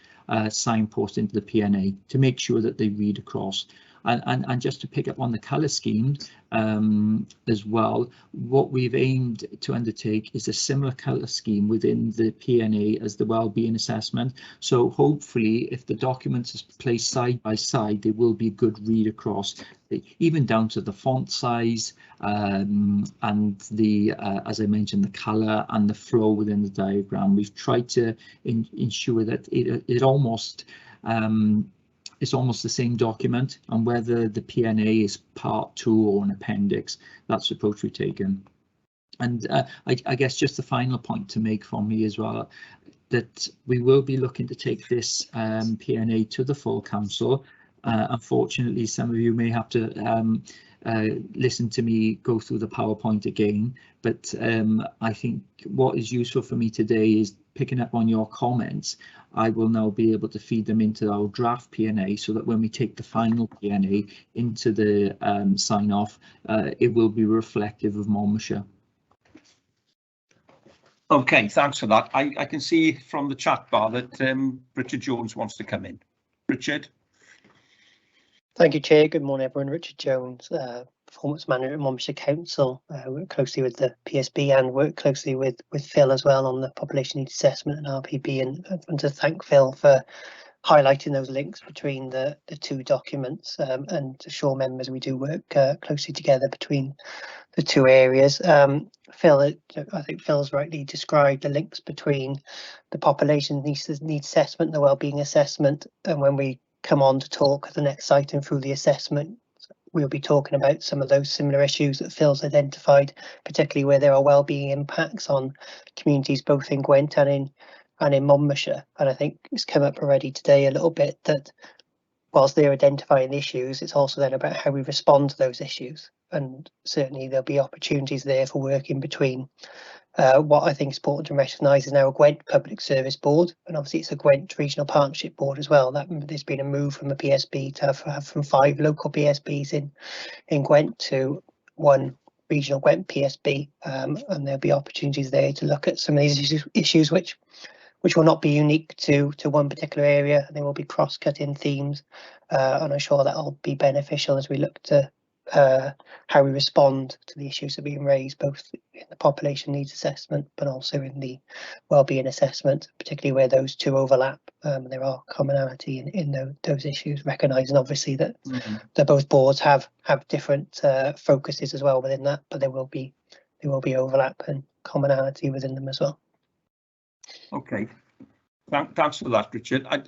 signpost into the PNA to make sure that they read across. And just to pick up on the colour scheme as well, what we've aimed to undertake is a similar colour scheme within the PNA as the wellbeing assessment. So hopefully, if the documents are placed side by side, there will be a good read across, even down to the font size and the, as I mentioned, the colour and the flow within the diagram. We've tried to ensure that it almost it's almost the same document, and whether the PNA is part 2 or an appendix, that's the approach we've taken. And I guess just the final point to make from me as well, that we will be looking to take this PNA to the full council. Unfortunately, some of you may have to listen to me go through the PowerPoint again, but I think what is useful for me today is picking up on your comments. I will now be able to feed them into our draft PNA, so that when we take the final PNA into the sign off, it will be reflective of Monmouthshire. Okay, thanks for that. I can see from the chat bar that Richard Jones wants to come in. Richard. Thank you, Chair. Good morning, everyone. Richard Jones, Performance Manager at Monmouthshire Council. Work closely with the PSB and work closely with Phil as well on the population needs assessment and RPB. And I want to thank Phil for highlighting those links between the two documents, and to assure members we do work closely together between the two areas. Phil, I think Phil's rightly described the links between the population needs assessment and the wellbeing assessment, and when we come on to talk at the next item through the assessment, we'll be talking about some of those similar issues that Phil's identified, particularly where there are wellbeing impacts on communities both in Gwent and in Monmouthshire. And I think it's come up already today a little bit that whilst they're identifying issues, it's also then about how we respond to those issues. And certainly there'll be opportunities there for work in between. What I think is important to recognise is now a Gwent Public Service Board, and obviously it's a Gwent Regional Partnership Board as well. There's been a move from a PSB to have from 5 local PSBs in Gwent to 1 regional Gwent PSB, and there'll be opportunities there to look at some of these issues which will not be unique to one particular area. There will be cross-cutting themes, and I'm sure that'll be beneficial as we look to how we respond to the issues that are being raised, both in the population needs assessment, but also in the wellbeing assessment, particularly where those two overlap. There are commonality in those issues, recognising obviously that that both boards have different focuses as well within that, but there will be overlap and commonality within them as well. Okay, thanks for that, Richard. I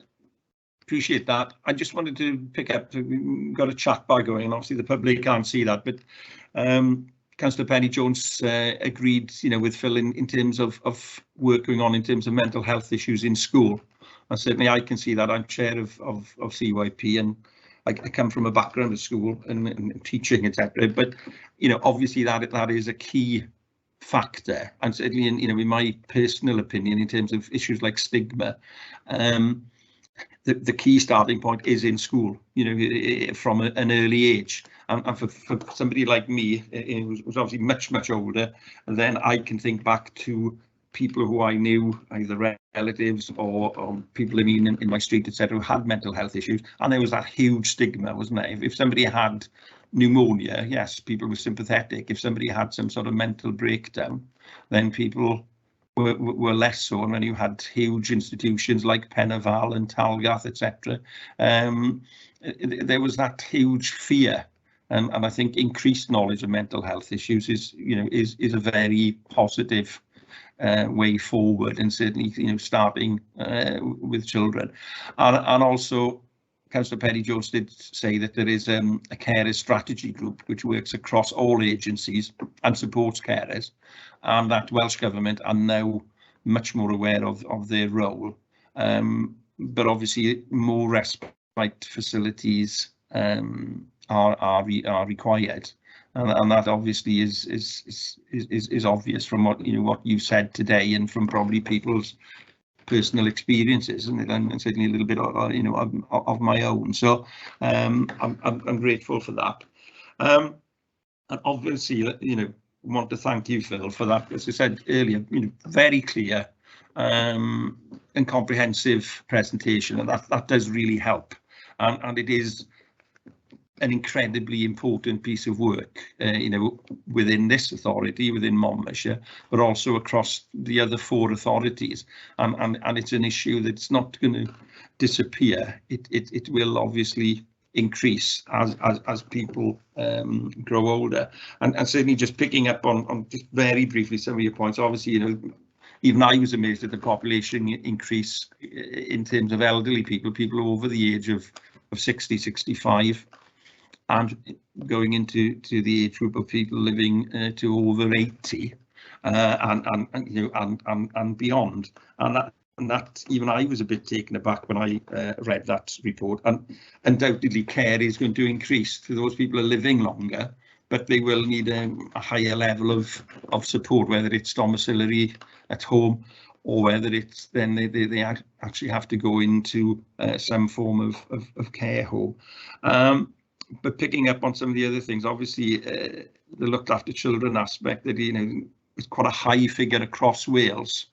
appreciate that. I just wanted to pick up, we've got a chat bar going, and obviously the public can't see that, but Councillor Penny-Jones agreed, with Phil in terms of work going on in terms of mental health issues in school. And certainly I can see that. I'm chair of CYP, and I come from a background of school and teaching, etc. But obviously that is a key factor, and certainly in my personal opinion, in terms of issues like stigma, the key starting point is in school, from an early age. And for somebody like me, who's obviously much older, then I can think back to people who I knew, either relatives or people in my street, etc., who had mental health issues, and there was that huge stigma, wasn't there? If somebody had pneumonia, yes, people were sympathetic. If somebody had some sort of mental breakdown, then people were less so. And when you had huge institutions like Pennaval and Talgath, etc., there was that huge fear. And I think increased knowledge of mental health issues is a very positive way forward, and certainly starting with children. And also, Councillor Penny-Jones did say that there is a carers strategy group which works across all agencies and supports carers, and that Welsh Government are now much more aware of their role. But obviously more respite facilities are required, and that obviously is obvious from what you've said today, and from probably people's personal experiences, and certainly a little bit of my own. So I'm grateful for that, and obviously want to thank you, Phil, for that. As I said earlier, very clear and comprehensive presentation, and that does really help, and it is an incredibly important piece of work, within this authority, within Monmouthshire, but also across the other 4 authorities. And it's an issue that's not going to disappear. It will obviously increase as people grow older. And certainly just picking up on just very briefly some of your points. Obviously, even I was amazed at the population increase in terms of elderly people over the age of 60, 65. And going into the age group of people living to over 80, and beyond, and that even I was a bit taken aback when I read that report. And undoubtedly, care is going to increase for those people who are living longer, but they will need a higher level of support, whether it's domiciliary at home, or whether it's then they actually have to go into some form of care home. But picking up on some of the other things, obviously the looked after children aspect, that it's quite a high figure across Wales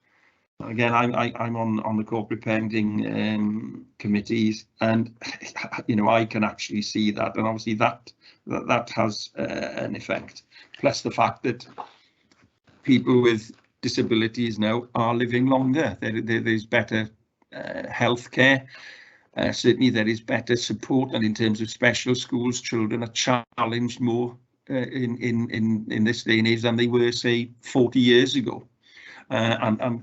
Again, I'm on the corporate parenting committees, and you know, I can actually see that, and obviously that has an effect. Plus the fact that people with disabilities now are living longer. There's better healthcare. Certainly there is better support, and in terms of special schools, children are challenged more in this day and age than they were, say, 40 years ago. And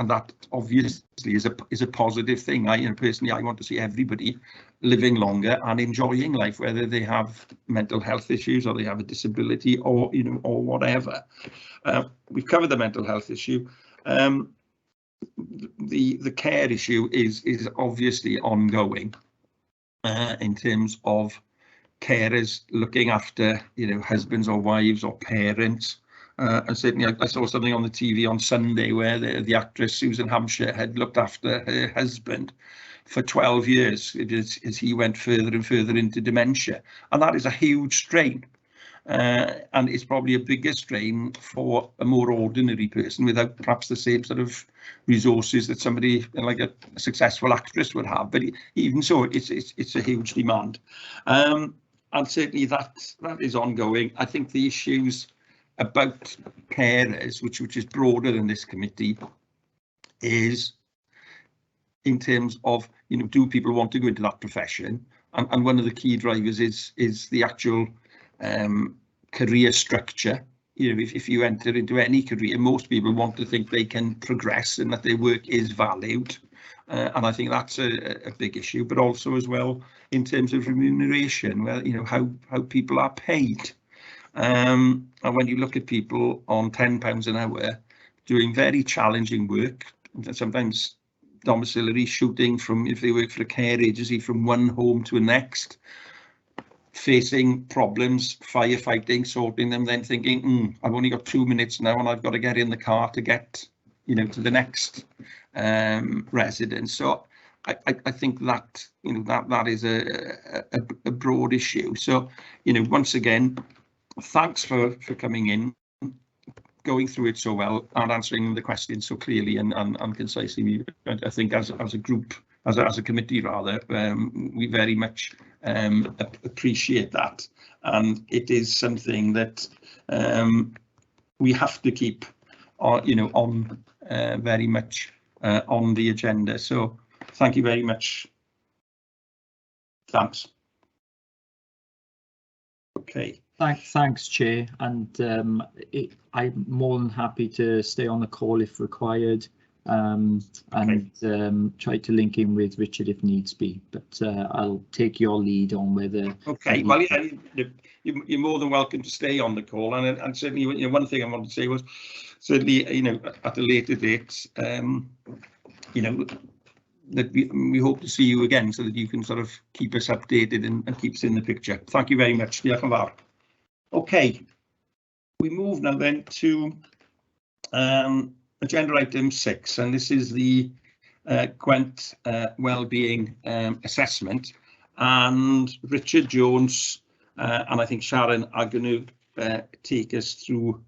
that obviously is a positive thing. Personally, I want to see everybody living longer and enjoying life, whether they have mental health issues or they have a disability, or or whatever. We've covered the mental health issue. The care issue is obviously ongoing in terms of carers looking after husbands or wives or parents. And certainly I saw something on the TV on Sunday where the actress Susan Hampshire had looked after her husband for 12 years as he went further and further into dementia, and that is a huge strain. And it's probably a bigger strain for a more ordinary person without perhaps the same sort of resources that somebody like a successful actress would have. But even so, it's a huge demand, and certainly that is ongoing. I think the issues about carers, which is broader than this committee, is in terms of do people want to go into that profession, and one of the key drivers is the actual career structure. If you enter into any career, most people want to think they can progress and that their work is valued, and I think that's a big issue. But also as well in terms of remuneration, well, how people are paid. And when you look at people on £10 an hour doing very challenging work, sometimes domiciliary, shooting from, if they work for a care agency, from one home to the next, facing problems, firefighting, sorting them, then thinking, I've only got 2 minutes now and I've got to get in the car to get to the next residence. So I think that that is a broad issue. So once again, thanks for coming in, going through it so well and answering the questions so clearly and concisely. I think as a group, as a committee rather, we very much appreciate that, and it is something that we have to keep on very much on the agenda. So thank you very much. Thanks. Okay. Thanks, Chair, and I'm more than happy to stay on the call if required, and try to link in with Richard if needs be. But I'll take your lead on whether. Okay, well, yeah, you're more than welcome to stay on the call, and certainly, one thing I wanted to say was certainly, at a later date, that we hope to see you again so that you can sort of keep us updated and keep us in the picture. Thank you very much. Diolch yn fawr. Okay, we move now then to agenda item 6, and this is the Gwent Wellbeing Assessment, and Richard Jones and I think Sharon are going to take us through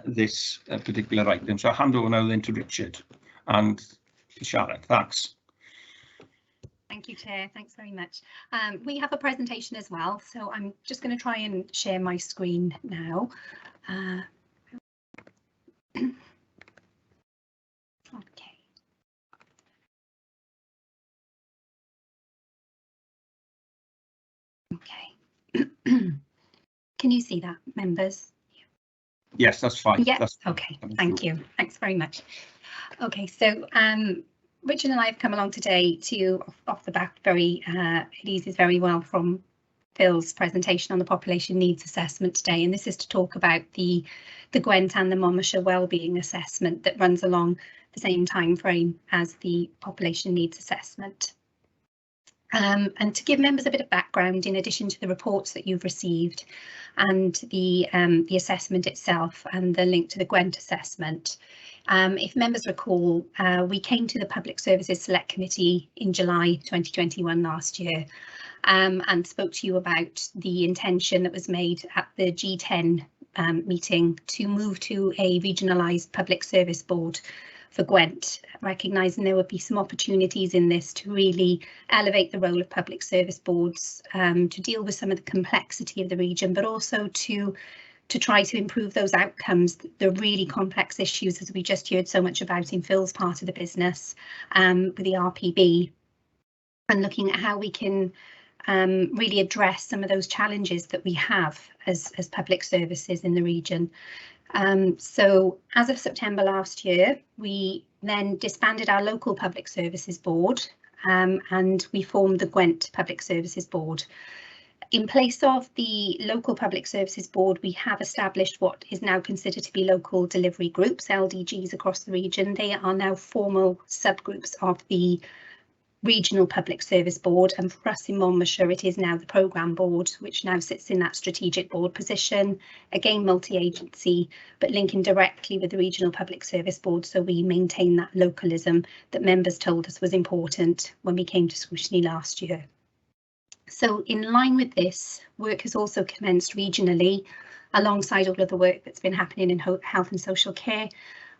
this particular item. So I'll hand over now then to Richard and to Sharon. Thanks. Thank you, Chair. Thanks very much. We have a presentation as well, so I'm just going to try and share my screen now. Okay. Can you see that, members? Yes, that's fine. Yeah. That's okay. Thank you. Thanks very much. Okay, so Richard and I have come along today to, off the back, it eases very well from Phil's presentation on the population needs assessment today, and this is to talk about the Gwent and the Monmouthshire Wellbeing Assessment that runs along the same time frame as the population needs assessment. And to give members a bit of background, in addition to the reports that you've received and the assessment itself and the link to the Gwent assessment, if members recall, we came to the Public Services Select Committee in July 2021 last year and spoke to you about the intention that was made at the G10 meeting to move to a regionalised public service board Gwent, recognising there would be some opportunities in this to really elevate the role of public service boards, to deal with some of the complexity of the region, but also to try to improve those outcomes, the really complex issues, as we just heard so much about in Phil's part of the business, with the RPB, and looking at how we can really address some of those challenges that we have as public services in the region. So as of September last year, we then disbanded our local public services board, and we formed the Gwent Public Services Board. In place of the local public services board, we have established what is now considered to be local delivery groups, LDGs, across the region. They are now formal subgroups of the regional public service board, and for us in Monmouthshire it is now the programme board, which now sits in that strategic board position, again multi-agency, but linking directly with the regional public service board, so we maintain that localism that members told us was important when we came to scrutiny last year. So in line with this, work has also commenced regionally alongside all of the work that's been happening in health and social care.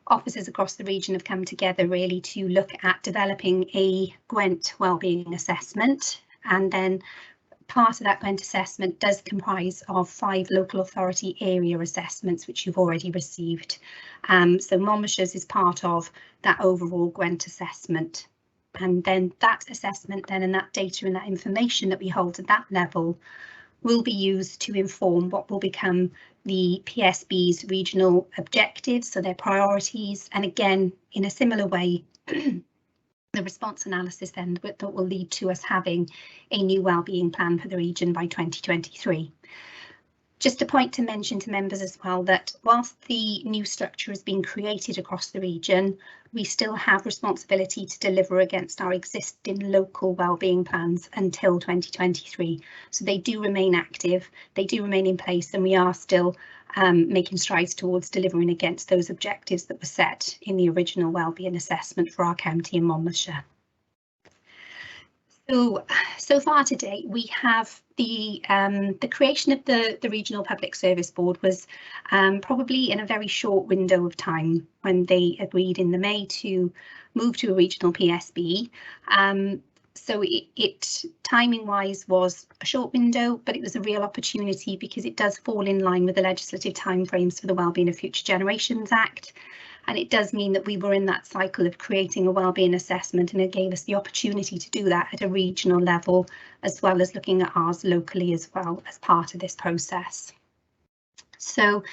Officers across the region have come together really to look at developing a Gwent wellbeing assessment, and then part of that Gwent assessment does comprise of 5 local authority area assessments, which you've already received. So Monmouthshire's is part of that overall Gwent assessment, and then that assessment then, and that data and that information that we hold at that level will be used to inform what will become the PSB's regional objectives, so their priorities, and again, in a similar way, the response analysis then that will lead to us having a new wellbeing plan for the region by 2023. Just a point to mention to members as well that whilst the new structure has been created across the region, we still have responsibility to deliver against our existing local wellbeing plans until 2023. So they do remain active, they do remain in place, and we are still making strides towards delivering against those objectives that were set in the original wellbeing assessment for our county in Monmouthshire. So far to date, we have the creation of the regional public service board was probably in a very short window of time when they agreed in the May to move to a regional PSB. So it timing wise was a short window, but it was a real opportunity because it does fall in line with the legislative timeframes for the Wellbeing of Future Generations Act. And it does mean that we were in that cycle of creating a wellbeing assessment, and it gave us the opportunity to do that at a regional level, as well as looking at ours locally as well as part of this process. So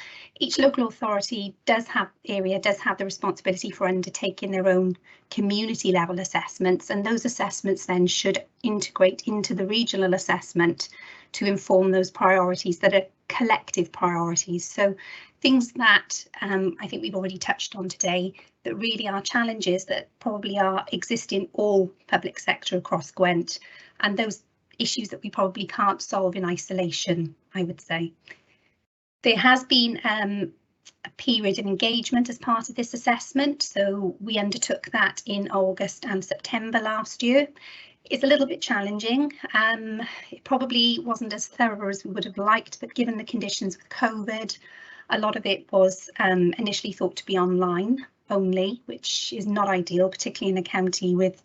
each local authority does have the responsibility for undertaking their own community level assessments, and those assessments then should integrate into the regional assessment to inform those priorities that are collective priorities. So things that I think we've already touched on today that really are challenges that probably exist in all public sector across Gwent, and those issues that we probably can't solve in isolation, I would say. There has been a period of engagement as part of this assessment, so we undertook that in August and September last year. It's a little bit challenging. It probably wasn't as thorough as we would have liked, but given the conditions with COVID, a lot of it was initially thought to be online only, which is not ideal, particularly in a county with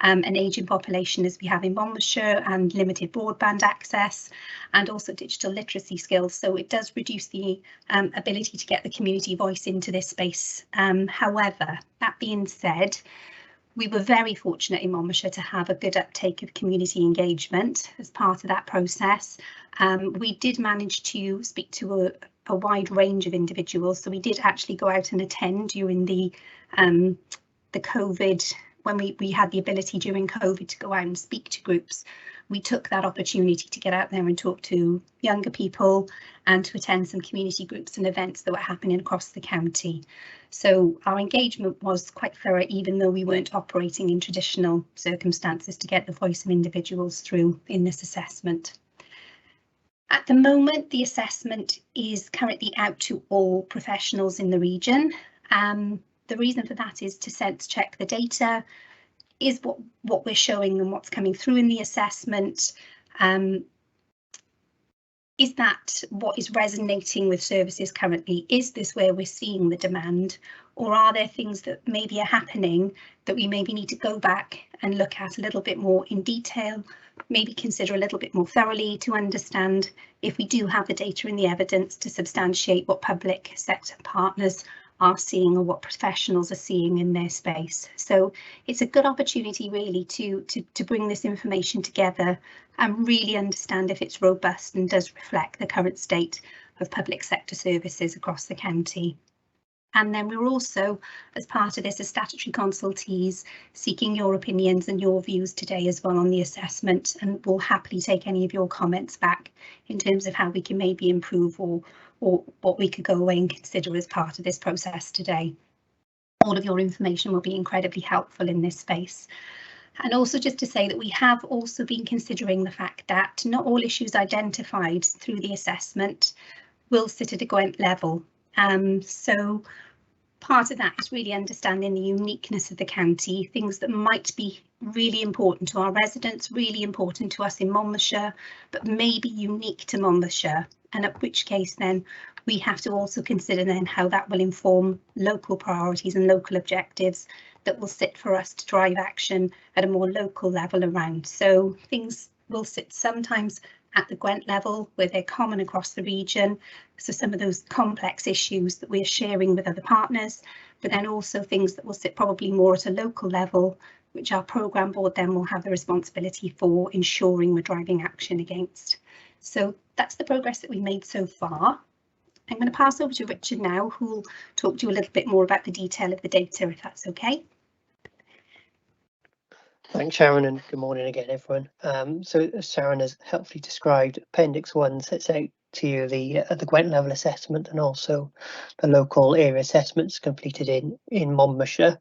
an ageing population as we have in Monmouthshire, and limited broadband access, and also digital literacy skills. So it does reduce the ability to get the community voice into this space. However, that being said, we were very fortunate in Monmouthshire to have a good uptake of community engagement as part of that process. We did manage to speak to a wide range of individuals, so we did actually go out and attend during the COVID, when we had the ability during COVID to go out and speak to groups. We took that opportunity to get out there and talk to younger people and to attend some community groups and events that were happening across the county. So our engagement was quite thorough, even though we weren't operating in traditional circumstances to get the voice of individuals through in this assessment. At the moment, the assessment is currently out to all professionals in the region. The reason for that is to sense check the data. Is what we're showing and what's coming through in the assessment, is that what is resonating with services currently? Is this where we're seeing the demand, or are there things that maybe are happening that we maybe need to go back and look at a little bit more in detail, maybe consider a little bit more thoroughly to understand if we do have the data and the evidence to substantiate what public sector partners are seeing or what professionals are seeing in their space. So it's a good opportunity really to bring this information together and really understand if it's robust and does reflect the current state of public sector services across the county. And then we're also, as part of this, as statutory consultees, seeking your opinions and your views today as well on the assessment, and we'll happily take any of your comments back in terms of how we can maybe improve or what we could go away and consider as part of this process today. All of your information will be incredibly helpful in this space. And also just to say that we have also been considering the fact that not all issues identified through the assessment will sit at a Gwent level. So part of that is really understanding the uniqueness of the county, things that might be really important to our residents, really important to us in Monmouthshire, but maybe unique to Monmouthshire, and at which case then we have to also consider then how that will inform local priorities and local objectives that will sit for us to drive action at a more local level around. So things will sit sometimes at the Gwent level where they're common across the region, so some of those complex issues that we're sharing with other partners, but then also things that will sit probably more at a local level, which our programme board then will have the responsibility for ensuring we're driving action against. So that's the progress that we made so far. I'm going to pass over to Richard now, who will talk to you a little bit more about the detail of the data, if that's okay. Thanks, Sharon, and good morning again, everyone. So as Sharon has helpfully described, Appendix 1 sets out to you the Gwent level assessment and also the local area assessments completed in Monmouthshire.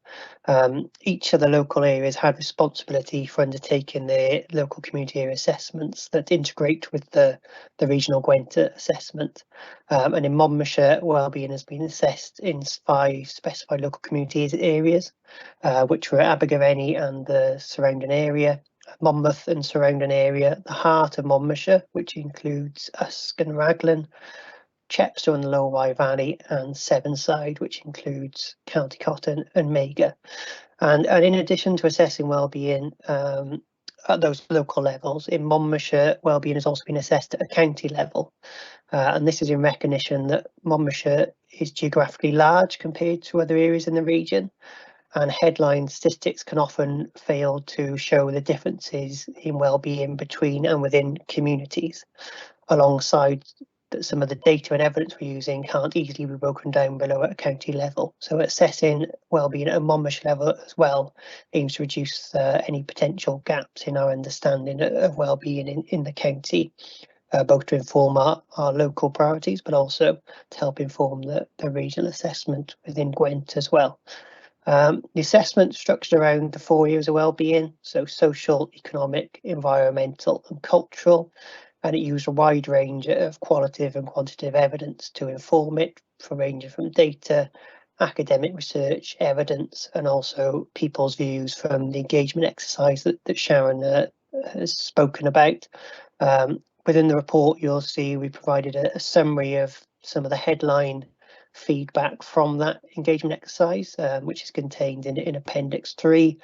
Each of the local areas had responsibility for undertaking the local community area assessments that integrate with the regional Gwent assessment. And in Monmouthshire, wellbeing has been assessed in 5 specified local community areas, which were Abergavenny and the surrounding area, Monmouth and surrounding area, the heart of Monmouthshire, which includes Usk and Raglan, Chepstow and the Lower Wye Valley, and Sevenside, which includes County Cotton and Mega. And in addition to assessing wellbeing at those local levels, in Monmouthshire, wellbeing has also been assessed at a county level. And this is in recognition that Monmouthshire is geographically large compared to other areas in the region, and headline statistics can often fail to show the differences in well-being between and within communities, alongside that some of the data and evidence we're using can't easily be broken down below at a county level. So assessing well-being at a Monmouthshire level as well aims to reduce any potential gaps in our understanding of well-being in the county, both to inform our local priorities, but also to help inform the regional assessment within Gwent as well. The assessment structured around the 4 areas of wellbeing, so social, economic, environmental and cultural, and it used a wide range of qualitative and quantitative evidence to inform it, ranging from data, academic research, evidence, and also people's views from the engagement exercise that Sharon has spoken about. Within the report, you'll see we provided a summary of some of the headline feedback from that engagement exercise, which is contained in Appendix 3,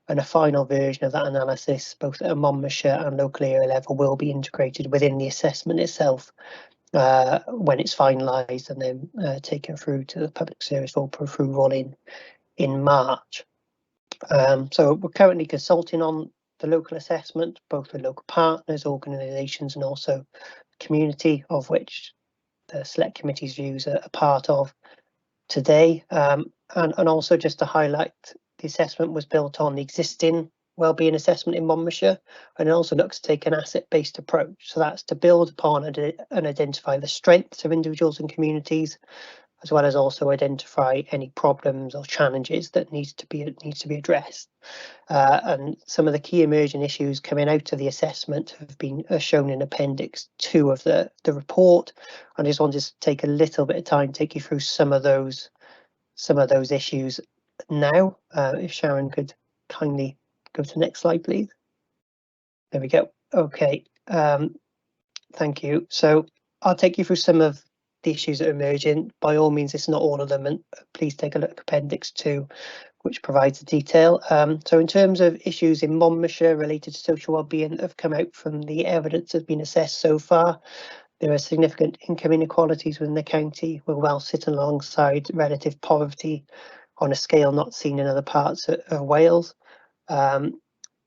and a final version of that analysis, both at a Monmouthshire and local area level, will be integrated within the assessment itself when it's finalised and then taken through to the public service for approval in March. So we're currently consulting on the local assessment, both with local partners, organisations and also community, of which the select committee's views are a part of today, and also just to highlight, the assessment was built on the existing wellbeing assessment in Monmouthshire, and it also looks to take an asset-based approach. So that's to build upon and identify the strengths of individuals and communities, as well as also identify any problems or challenges that needs to be addressed. And some of the key emerging issues coming out of the assessment have been shown in Appendix 2 of the report. I just wanted to take a little bit of time to take you through some of those issues now. If Sharon could kindly go to the next slide, please. There we go. Okay. Thank you. So I'll take you through some of the issues that are emerging. By all means, it's not all of them, and please take a look at Appendix 2, which provides the detail. So in terms of issues in Monmouthshire related to social wellbeing that have come out from the evidence that's been assessed so far, there are significant income inequalities within the county, with Wales sitting alongside relative poverty on a scale not seen in other parts of Wales.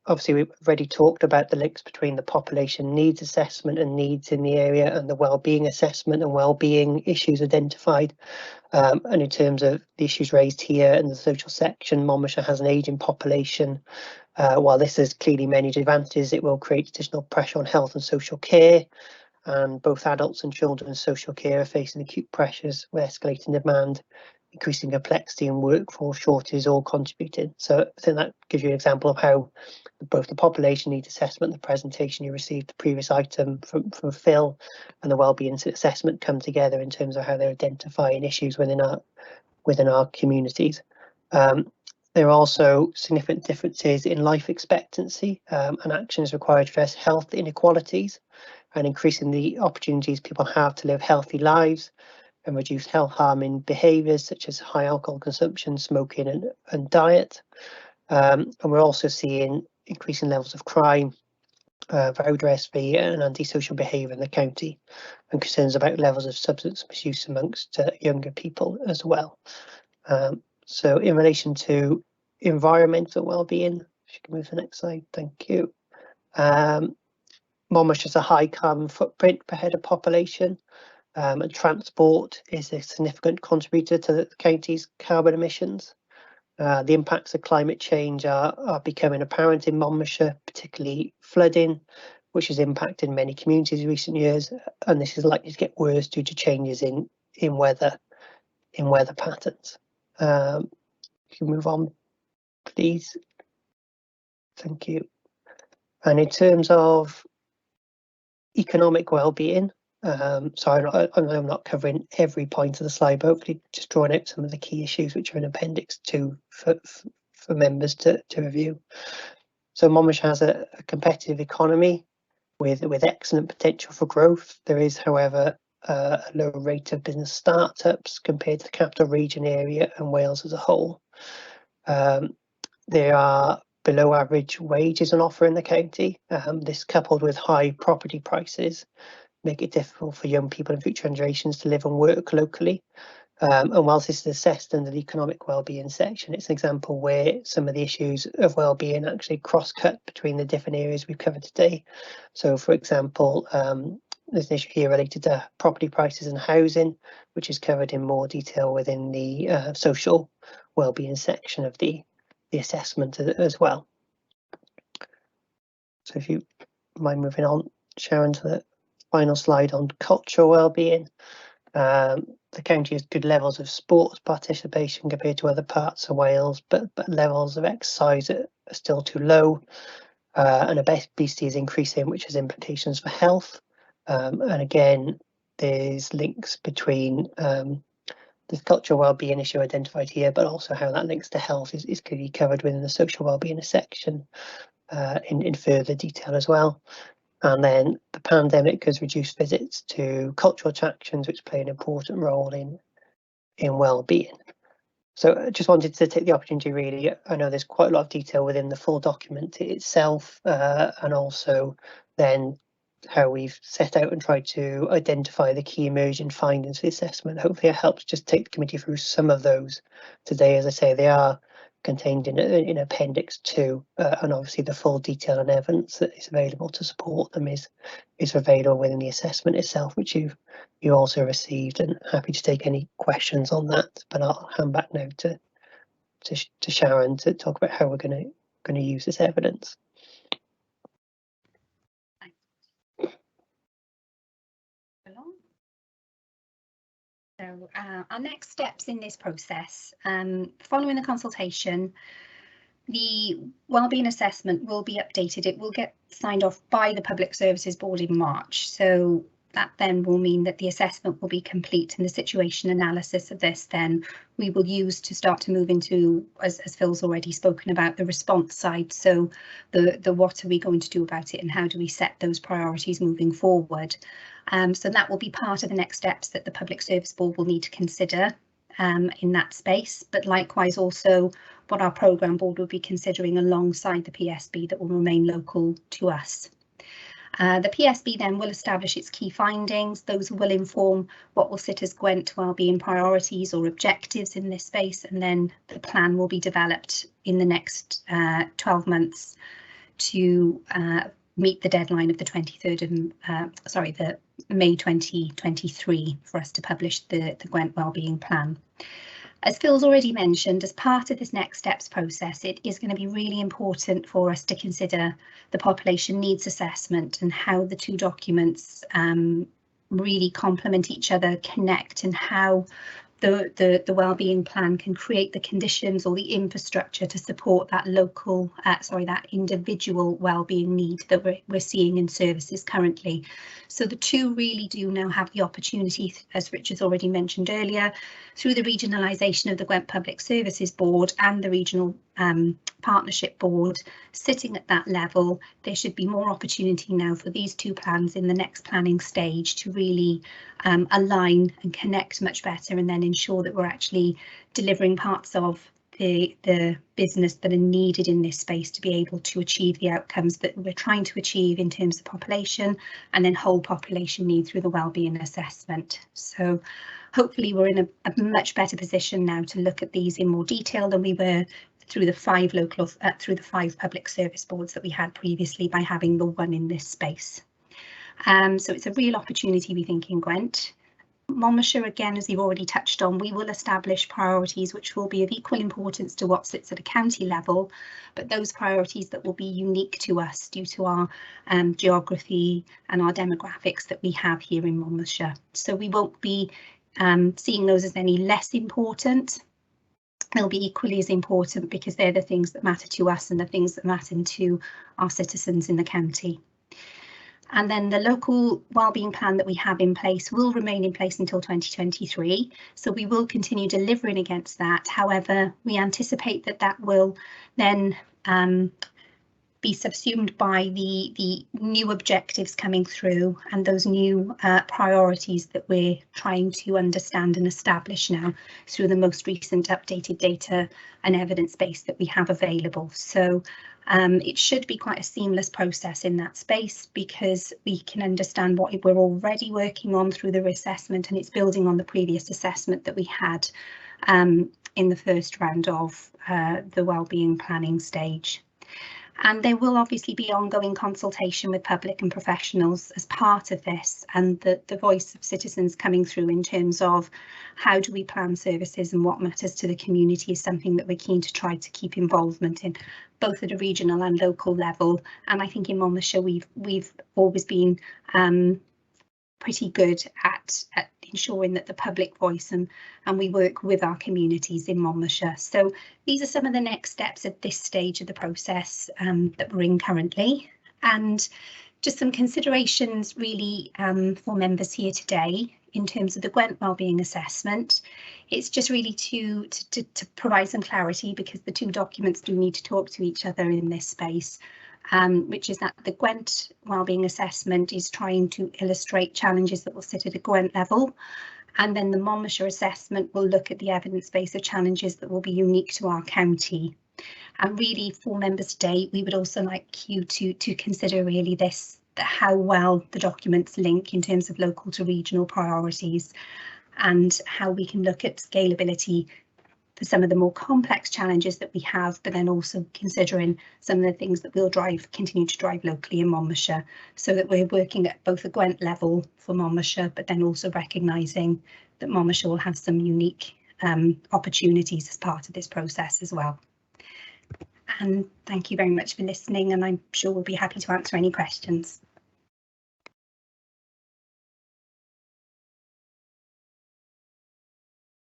Obviously, we've already talked about the links between the population needs assessment and needs in the area and the wellbeing assessment and wellbeing issues identified. And in terms of the issues raised here in the social section, Monmouthshire has an ageing population. While this has clearly many advantages, it will create additional pressure on health and social care. And both adults and children's social care are facing acute pressures with escalating demand, increasing complexity and workforce shortages all contributing. So I think that gives you an example of how both the population needs assessment, the presentation you received, the previous item from Phil, and the wellbeing assessment come together in terms of how they're identifying issues within our communities. There are also significant differences in life expectancy, and actions required to address health inequalities and increasing the opportunities people have to live healthy lives and reduce health harming behaviours such as high alcohol consumption, smoking and diet. And we're also seeing increasing levels of crime, road fee and antisocial behaviour in the county, and concerns about levels of substance misuse amongst younger people as well. So in relation to environmental wellbeing, if you can move to the next slide, thank you. Monmouthshire has a high carbon footprint per head of population, and transport is a significant contributor to the county's carbon emissions. The impacts of climate change are becoming apparent in Monmouthshire, particularly flooding, which has impacted many communities in recent years, and this is likely to get worse due to changes in weather patterns. You can move on, please. Thank you. And in terms of economic well-being, so I'm not covering every point of the slide, but hopefully just drawing out some of the key issues which are in Appendix 2 for members to review. So Monmouthshire has a competitive economy with excellent potential for growth. There is, however, a low rate of business startups compared to the capital region area and Wales as a whole. There are below average wages on offer in the county. This, coupled with high property prices, make it difficult for young people and future generations to live and work locally. And whilst this is assessed under the economic wellbeing section, it's an example where some of the issues of wellbeing actually cross-cut between the different areas we've covered today. So, for example, there's an issue here related to property prices and housing, which is covered in more detail within the social wellbeing section of the assessment as well. So if you mind moving on, Sharon, to the final slide on cultural wellbeing. The county has good levels of sports participation compared to other parts of Wales, but levels of exercise are still too low, and obesity is increasing, which has implications for health. And again, there's links between the cultural wellbeing issue identified here, but also how that links to health is clearly covered within the social wellbeing section in further detail as well. And then the pandemic has reduced visits to cultural attractions, which play an important role in well-being. So I just wanted to take the opportunity, really. I know there's quite a lot of detail within the full document itself, and also then how we've set out and tried to identify the key emerging findings for the assessment. Hopefully it helps just take the committee through some of those today. As I say, they are contained in Appendix 2, and obviously the full detail and evidence that is available to support them is available within the assessment itself, which you also received, and happy to take any questions on that. But I'll hand back now to Sharon to talk about how we're going to use this evidence. So our next steps in this process, following the consultation, the wellbeing assessment will be updated. It will get signed off by the Public Services Board in March. So that then will mean that the assessment will be complete, and the situation analysis of this then we will use to start to move into, as Phil's already spoken about, the response side. So the what are we going to do about it, and how do we set those priorities moving forward? So that will be part of the next steps that the Public Service Board will need to consider in that space, but likewise also what our programme board will be considering alongside the PSB that will remain local to us. The PSB then will establish its key findings. Those will inform what will sit as Gwent wellbeing priorities or objectives in this space, and then the plan will be developed in the next 12 months to meet the deadline of the 23rd of the May 2023 for us to publish the Gwent wellbeing plan. As Phil's already mentioned, as part of this next steps process, it is going to be really important for us to consider the population needs assessment and how the two documents really complement each other, connect, and how the wellbeing plan can create the conditions or the infrastructure to support that local, that individual wellbeing need that we're seeing in services currently. So the two really do now have the opportunity, as Richard's already mentioned earlier, through the regionalisation of the Gwent Public Services Board and the Regional Partnership Board sitting at that level. There should be more opportunity now for these two plans in the next planning stage to really align and connect much better, and then ensure that we're actually delivering parts of the business that are needed in this space to be able to achieve the outcomes that we're trying to achieve in terms of population and then whole population need through the wellbeing assessment. So hopefully we're in a much better position now to look at these in more detail than we were through the five public service boards that we had previously by having the one in this space. So it's a real opportunity, we think, in Gwent. Monmouthshire, again, as you've already touched on, we will establish priorities which will be of equal importance to what sits at a county level, but those priorities that will be unique to us due to our geography and our demographics that we have here in Monmouthshire. So we won't be seeing those as any less important. They'll be equally as important because they're the things that matter to us and the things that matter to our citizens in the county. And then the local wellbeing plan that we have in place will remain in place until 2023. So we will continue delivering against that. However, we anticipate that that will then be subsumed by the new objectives coming through and those new priorities that we're trying to understand and establish now through the most recent updated data and evidence base that we have available. So it should be quite a seamless process in that space because we can understand what we're already working on through the reassessment, and it's building on the previous assessment that we had in the first round of the wellbeing planning stage. And there will obviously be ongoing consultation with public and professionals as part of this, and the voice of citizens coming through in terms of how do we plan services and what matters to the community is something that we're keen to try to keep involvement in, both at a regional and local level. And I think in Monmouthshire we've always been pretty good at ensuring that the public voice and we work with our communities in Monmouthshire. So these are some of the next steps at this stage of the process that we're in currently, and just some considerations really for members here today in terms of the Gwent wellbeing assessment. It's just really to provide some clarity because the two documents do need to talk to each other in this space. Which is that the Gwent wellbeing assessment is trying to illustrate challenges that will sit at a Gwent level, and then the Monmouthshire assessment will look at the evidence base of challenges that will be unique to our county. And really, for members today, we would also like you to consider really how well the documents link in terms of local to regional priorities and how we can look at scalability for some of the more complex challenges that we have, but then also considering some of the things that we'll continue to drive locally in Monmouthshire, so that we're working at both a Gwent level for Monmouthshire, but then also recognising that Monmouthshire will have some unique opportunities as part of this process as well. And thank you very much for listening, and I'm sure we'll be happy to answer any questions.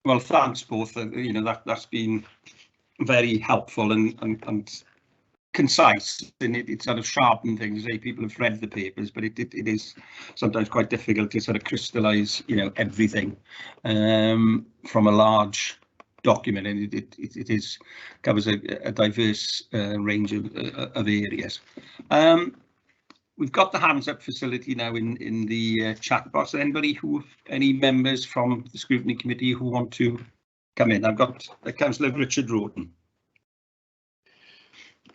Well, thanks both. You know, that's been very helpful and concise, and it sort of sharpened things. People have read the papers, but it is sometimes quite difficult to sort of crystallise, you know, everything from a large document, and it is covers a diverse range of areas. We've got the hands up facility now in the chat box. Any members from the scrutiny committee who want to come in? I've got Councillor Richard Roden.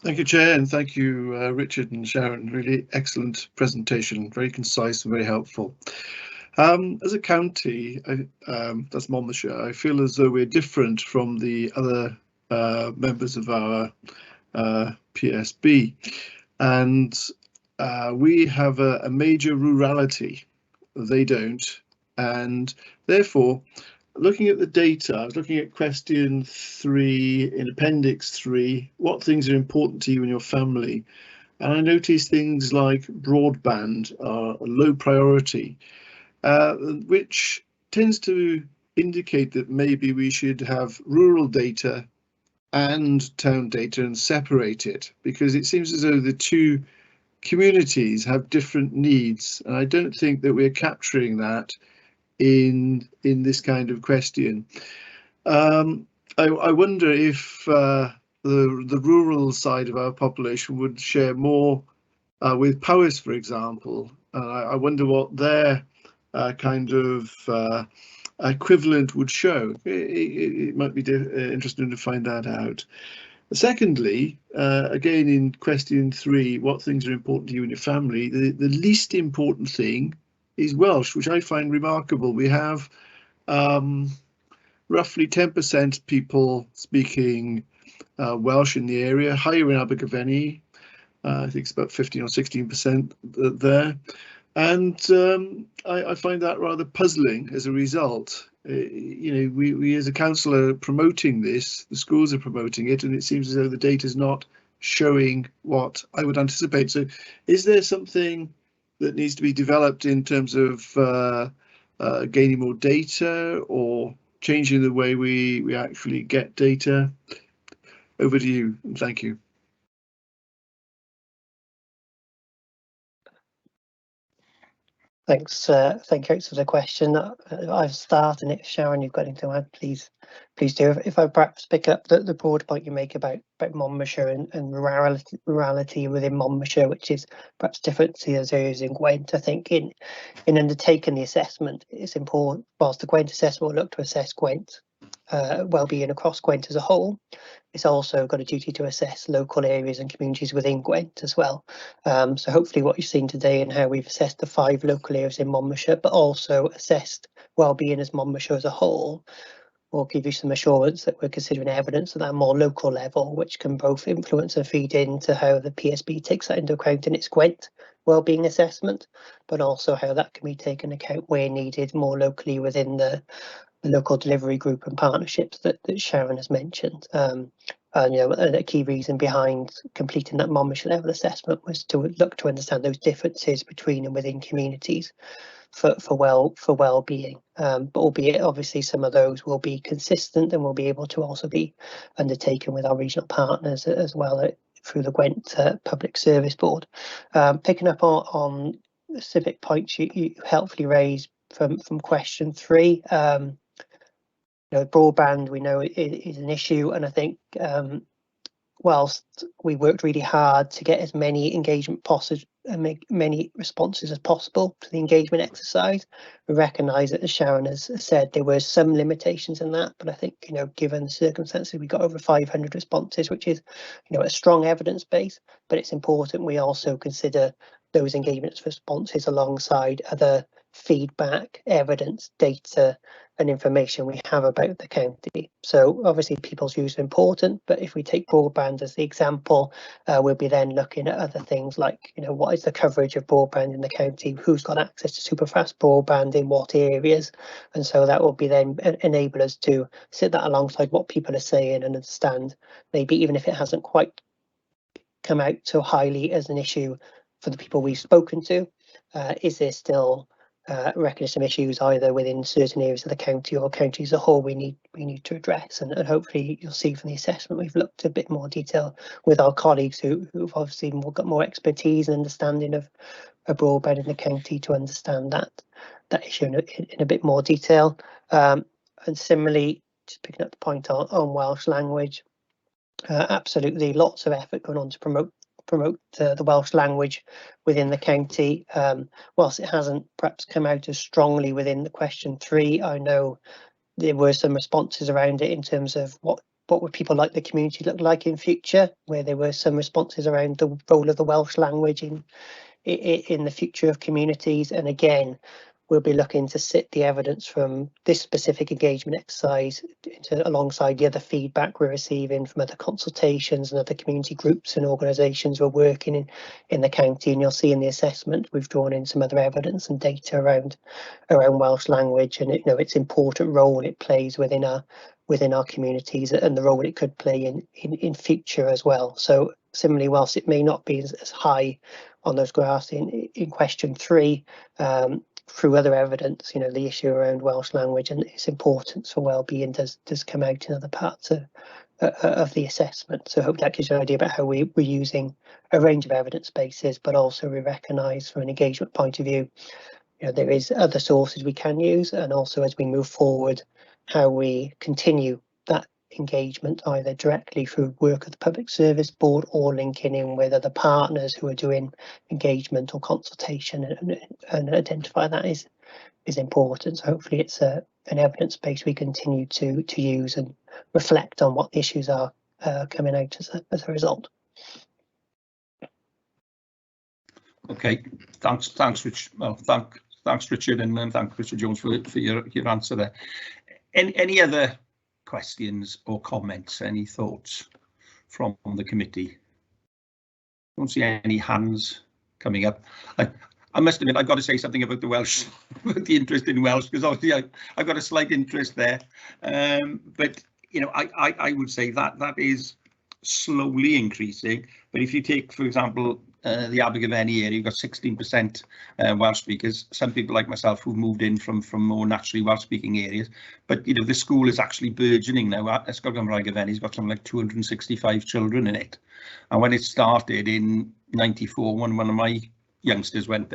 Thank you, Chair, and thank you, Richard and Sharon. Really excellent presentation, very concise and very helpful. As a county, that's Monmouthshire, I feel as though we're different from the other members of our PSB, and we have a major rurality. They don't, and therefore, looking at the data, I was looking at question 3 in appendix 3, what things are important to you and your family, and I noticed things like broadband are a low priority, which tends to indicate that maybe we should have rural data and town data and separate it, because it seems as though the two communities have different needs, and I don't think that we're capturing that in this kind of question. I wonder if the rural side of our population would share more with Powys, for example. I wonder what their kind of equivalent would show. It might be interesting to find that out. Secondly, again in question 3, what things are important to you and your family, the least important thing is Welsh, which I find remarkable. We have roughly 10% people speaking Welsh in the area, higher in Abergavenny. I think it's about 15 or 16% there. And I find that rather puzzling as a result. You know, we as a council are promoting this, the schools are promoting it, and it seems as though the data is not showing what I would anticipate. So is there something that needs to be developed in terms of gaining more data or changing the way we actually get data? Over to you, and thank you. Thanks, thank you for the question. I've started it. Sharon, you've got anything to add, please do. If I perhaps pick up the broad point you make about Monmouthshire and rurality within Monmouthshire, which is perhaps different to the areas in Gwent. I think in undertaking the assessment, it's important, whilst the Gwent assessment will look to assess Gwent well-being across Gwent as a whole, it's also got a duty to assess local areas and communities within Gwent as well. So hopefully what you've seen today and how we've assessed the 5 local areas in Monmouthshire, but also assessed well-being as Monmouthshire as a whole, will give you some assurance that we're considering evidence at that more local level, which can both influence and feed into how the PSB takes that into account in its Gwent wellbeing assessment, but also how that can be taken account where needed more locally within the local delivery group and partnerships that Sharon has mentioned. And you know, a key reason behind completing that Monmouthshire level assessment was to look to understand those differences between and within communities for well-being. But albeit obviously some of those will be consistent and will be able to also be undertaken with our regional partners as well through the Gwent Public Service Board. Picking up on specific points you helpfully raised from question 3. You know, broadband, we know it is an issue, and I think whilst we worked really hard to get as many engagement possible and make many responses as possible to the engagement exercise, we recognise that, as Sharon has said, there were some limitations in that, but I think, you know, given the circumstances, we got over 500 responses, which is, you know, a strong evidence base, but it's important we also consider those engagement responses alongside other feedback, evidence, data and information we have about the county. So obviously people's views are important, but if we take broadband as the example, we'll be then looking at other things like, you know, what is the coverage of broadband in the county, who's got access to super fast broadband in what areas, and so that will be then enable us to sit that alongside what people are saying and understand, maybe even if it hasn't quite come out so highly as an issue for the people we've spoken to, is there still recognize some issues either within certain areas of the county or county as a whole we need to address, and hopefully you'll see from the assessment we've looked a bit more detail with our colleagues who've obviously got more expertise and understanding of broadband in the county to understand that issue in a bit more detail. And similarly, just picking up the point on Welsh language, absolutely lots of effort going on to promote the Welsh language within the county. Whilst it hasn't perhaps come out as strongly within the question 3, I know there were some responses around it in terms of what would people like the community look like in future, where there were some responses around the role of the Welsh language in the future of communities. And again, we'll be looking to sit the evidence from this specific engagement exercise alongside the other feedback we're receiving from other consultations and other community groups and organisations we're working in the county. And you'll see in the assessment we've drawn in some other evidence and data around Welsh language and its important role it plays within our communities and the role it could play in future as well. So similarly, whilst it may not be as high on those graphs in question 3, through other evidence, the issue around Welsh language and its importance for well-being does come out in other parts of the assessment. So I hope that gives you an idea about how we're using a range of evidence bases, but also we recognise from an engagement point of view, there is other sources we can use, and also as we move forward, how we continue that engagement either directly through work of the Public Service Board or linking in with other partners who are doing engagement or consultation, and identify that is important. So hopefully it's an evidence base we continue to use and reflect on what the issues are coming out as a result. Okay, thanks Rich. Well, thanks Richard, and thanks Richard Jones for your answer there. Any other questions or comments, any thoughts from the committee? Don't see any hands coming up. I must admit, I've got to say something about the Welsh, about the interest in Welsh, because obviously I've got a slight interest there. But I would say that is slowly increasing. But if you take, for example, the Abergavenny area, you've got 16% Welsh speakers. Some people like myself who've moved in from more naturally Welsh speaking areas. But the school is actually burgeoning now. Ysgol Gymraeg Abergavenny's got something like 265 children in it. And when it started in '94, when one of my youngsters went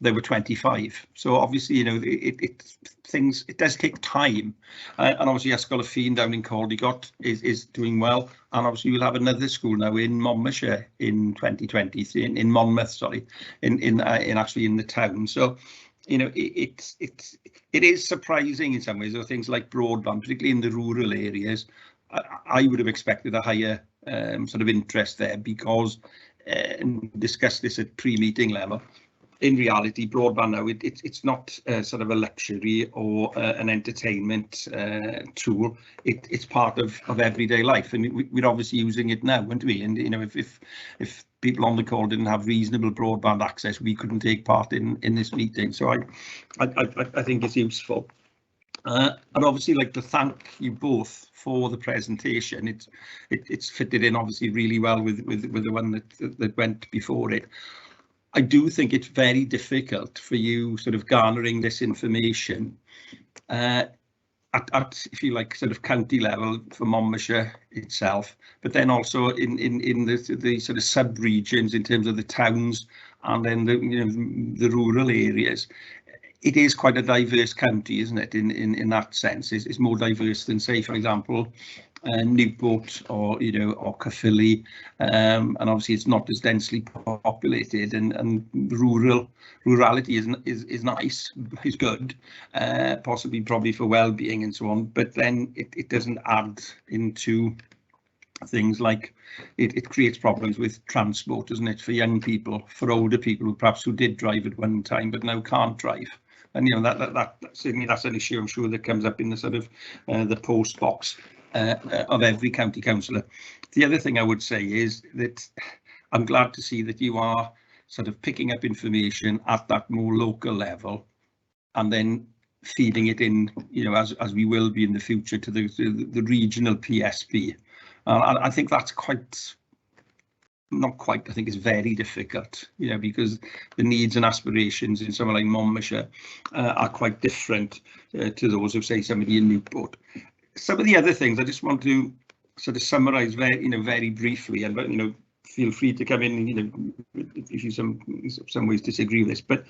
there were 25. So obviously it does take time, and obviously Ysgol y Ffin down in Caldegot is doing well, and obviously we'll have another school now in Monmouthshire in 2020, in Monmouth, sorry, in actually in the town. So it is surprising in some ways. There are things like broadband, particularly in the rural areas. I would have expected a higher sort of interest there, because and discuss this at pre-meeting level. In reality, broadband now, it's not sort of a luxury or an entertainment tool. It's part of everyday life, and we're obviously using it now, aren't we? And if people on the call didn't have reasonable broadband access, we couldn't take part in this meeting. So I think it's useful. I'd obviously like to thank you both for the presentation. It's fitted in obviously really well with the one that went before it. I do think it's very difficult for you sort of garnering this information at if you like sort of county level for Monmouthshire itself, but then also in the sort of sub-regions in terms of the towns and then the rural areas. It is quite a diverse county, isn't it? In that sense, it's more diverse than, say, for example, Newport or Caerphilly, and obviously it's not as densely populated, and rurality is nice, is good, possibly probably for well-being and so on. But then it doesn't add into things like it creates problems with transport, doesn't it, for young people, for older people perhaps who did drive at one time but now can't drive. And that certainly that's an issue I'm sure that comes up in the sort of the post box of every county councillor. The other thing I would say is that I'm glad to see that you are sort of picking up information at that more local level and then feeding it in, as we will be in the future, to the regional PSB. I think that's quite not quite, I think it's very difficult, you know, because the needs and aspirations in somewhere like Monmouthshire are quite different to those of, say, somebody in Newport. Some of the other things I just want to sort of summarise very briefly, and feel free to come in, if you some ways disagree with this, but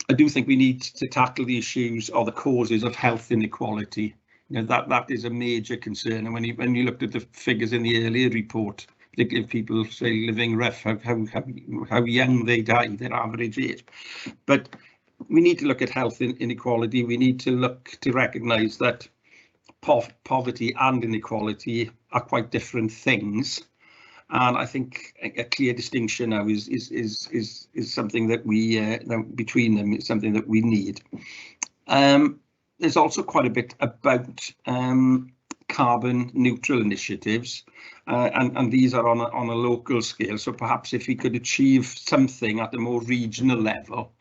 I do think we need to tackle the issues or the causes of health inequality. That is a major concern, and when you looked at the figures in the earlier report, particularly if people say living rough, how young they die, their average age. But we need to look at health inequality. We need to look to recognise that poverty and inequality are quite different things, and I think a clear distinction now is something that we between them is something that we need. There's also quite a bit about carbon neutral initiatives, and these are on a local scale. So perhaps if we could achieve something at a more regional level,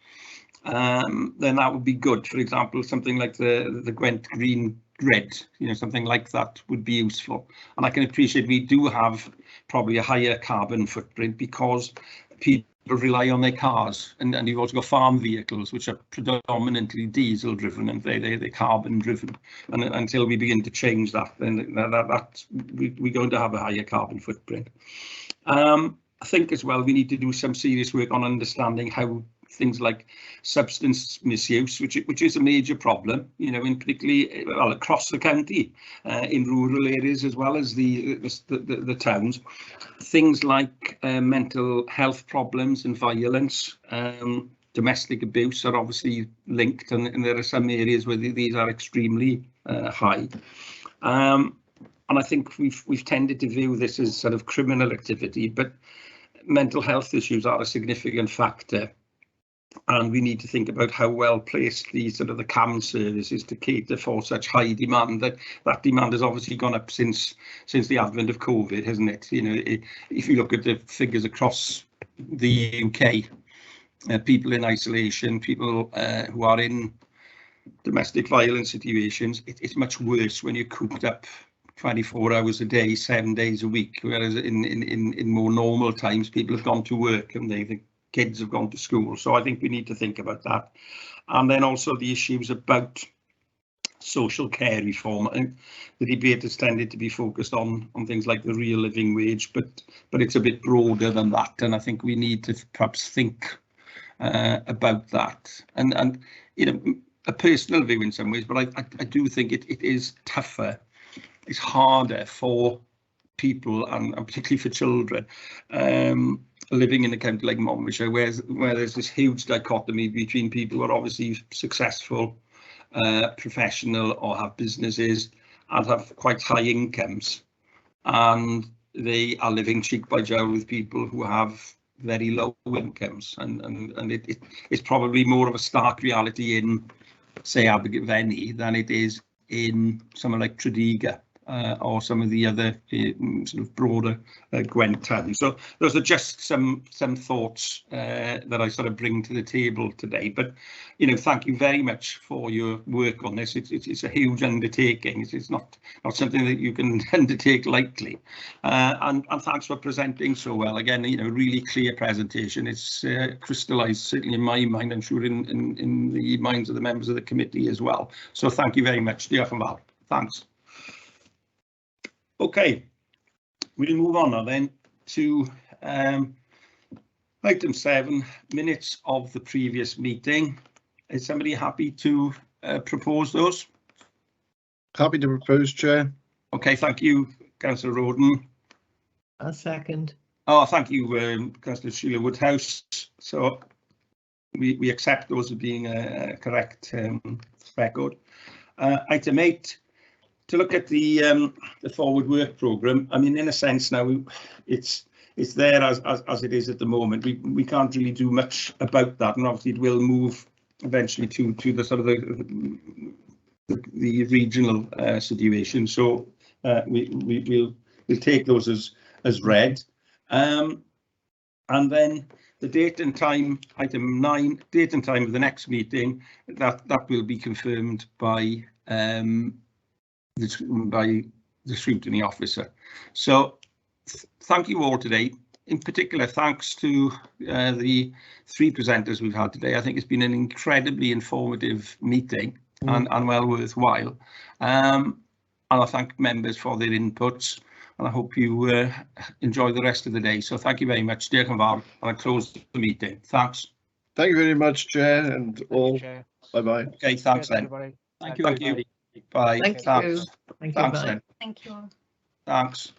then that would be good. For example, something like the Gwent Green Grid, something like that would be useful. And I can appreciate we do have probably a higher carbon footprint because people rely on their cars, and you've also got farm vehicles which are predominantly diesel driven, and they're carbon driven, and until we begin to change that, then we're going to have a higher carbon footprint. I think as well we need to do some serious work on understanding how things like substance misuse, which is a major problem, in particularly across the county, in rural areas as well as the towns. Things like mental health problems and violence, domestic abuse are obviously linked, and there are some areas where these are extremely high. And I think we've tended to view this as sort of criminal activity, but mental health issues are a significant factor. And we need to think about how well placed the CAM service is to cater for such high demand. That demand has obviously gone up since the advent of COVID, hasn't it? If you look at the figures across the UK, people in isolation, people who are in domestic violence situations, it's much worse when you're cooped up 24 hours a day, 7 days a week. Whereas in more normal times, people have gone to work and the kids have gone to school. So I think we need to think about that. And then also the issues about social care reform. And the debate has tended to be focused on things like the real living wage, but it's a bit broader than that. And I think we need to perhaps think about that. And a personal view in some ways, but I do think it is tougher. It's harder for people, and particularly for children, living in a county like Monmouthshire, where there's this huge dichotomy between people who are obviously successful, professional, or have businesses and have quite high incomes, and they are living cheek by jowl with people who have very low incomes, and it's probably more of a stark reality in, say, Abergavenny than it is in somewhere like Tredegar. Or some of the other sort of broader Gwent towns. So those are just some thoughts that I sort of bring to the table today. But thank you very much for your work on this. It's a huge undertaking. It's not something that you can undertake lightly. And thanks for presenting so well. Again, really clear presentation. It's crystallised certainly in my mind. I'm sure in the minds of the members of the committee as well. So thank you very much. Diolch yn fawr. Thanks. Okay, we'll move on now then to item 7, minutes of the previous meeting. Is somebody happy to propose those? Happy to propose, Chair. Okay, thank you, Councillor Roden. A second. Oh, thank you, Councillor Sheila Woodhouse. So we accept those as being a correct record. Item 8. To look at the forward work programme. I mean, in a sense now, it's there as it is at the moment. We can't really do much about that, and obviously it will move eventually to the sort of the regional situation. So we'll take those as read, and then the date and time, item 9, date and time of the next meeting. That will be confirmed by the scrutiny officer. So thank you all today. in particular, thanks to the 3 presenters we've had today. I think it's been an incredibly informative meeting and well worthwhile. And I thank members for their inputs, and I hope you enjoy the rest of the day. So thank you very much. Diolch yn fawr, and I close the meeting. Thanks. Thank you very much, Chair, and all. Bye-bye. Okay, thanks then. Thank you, everybody. Bye. Thank you. Thanks. Thank you. Thanks Bye. then. Thank you all. Thanks.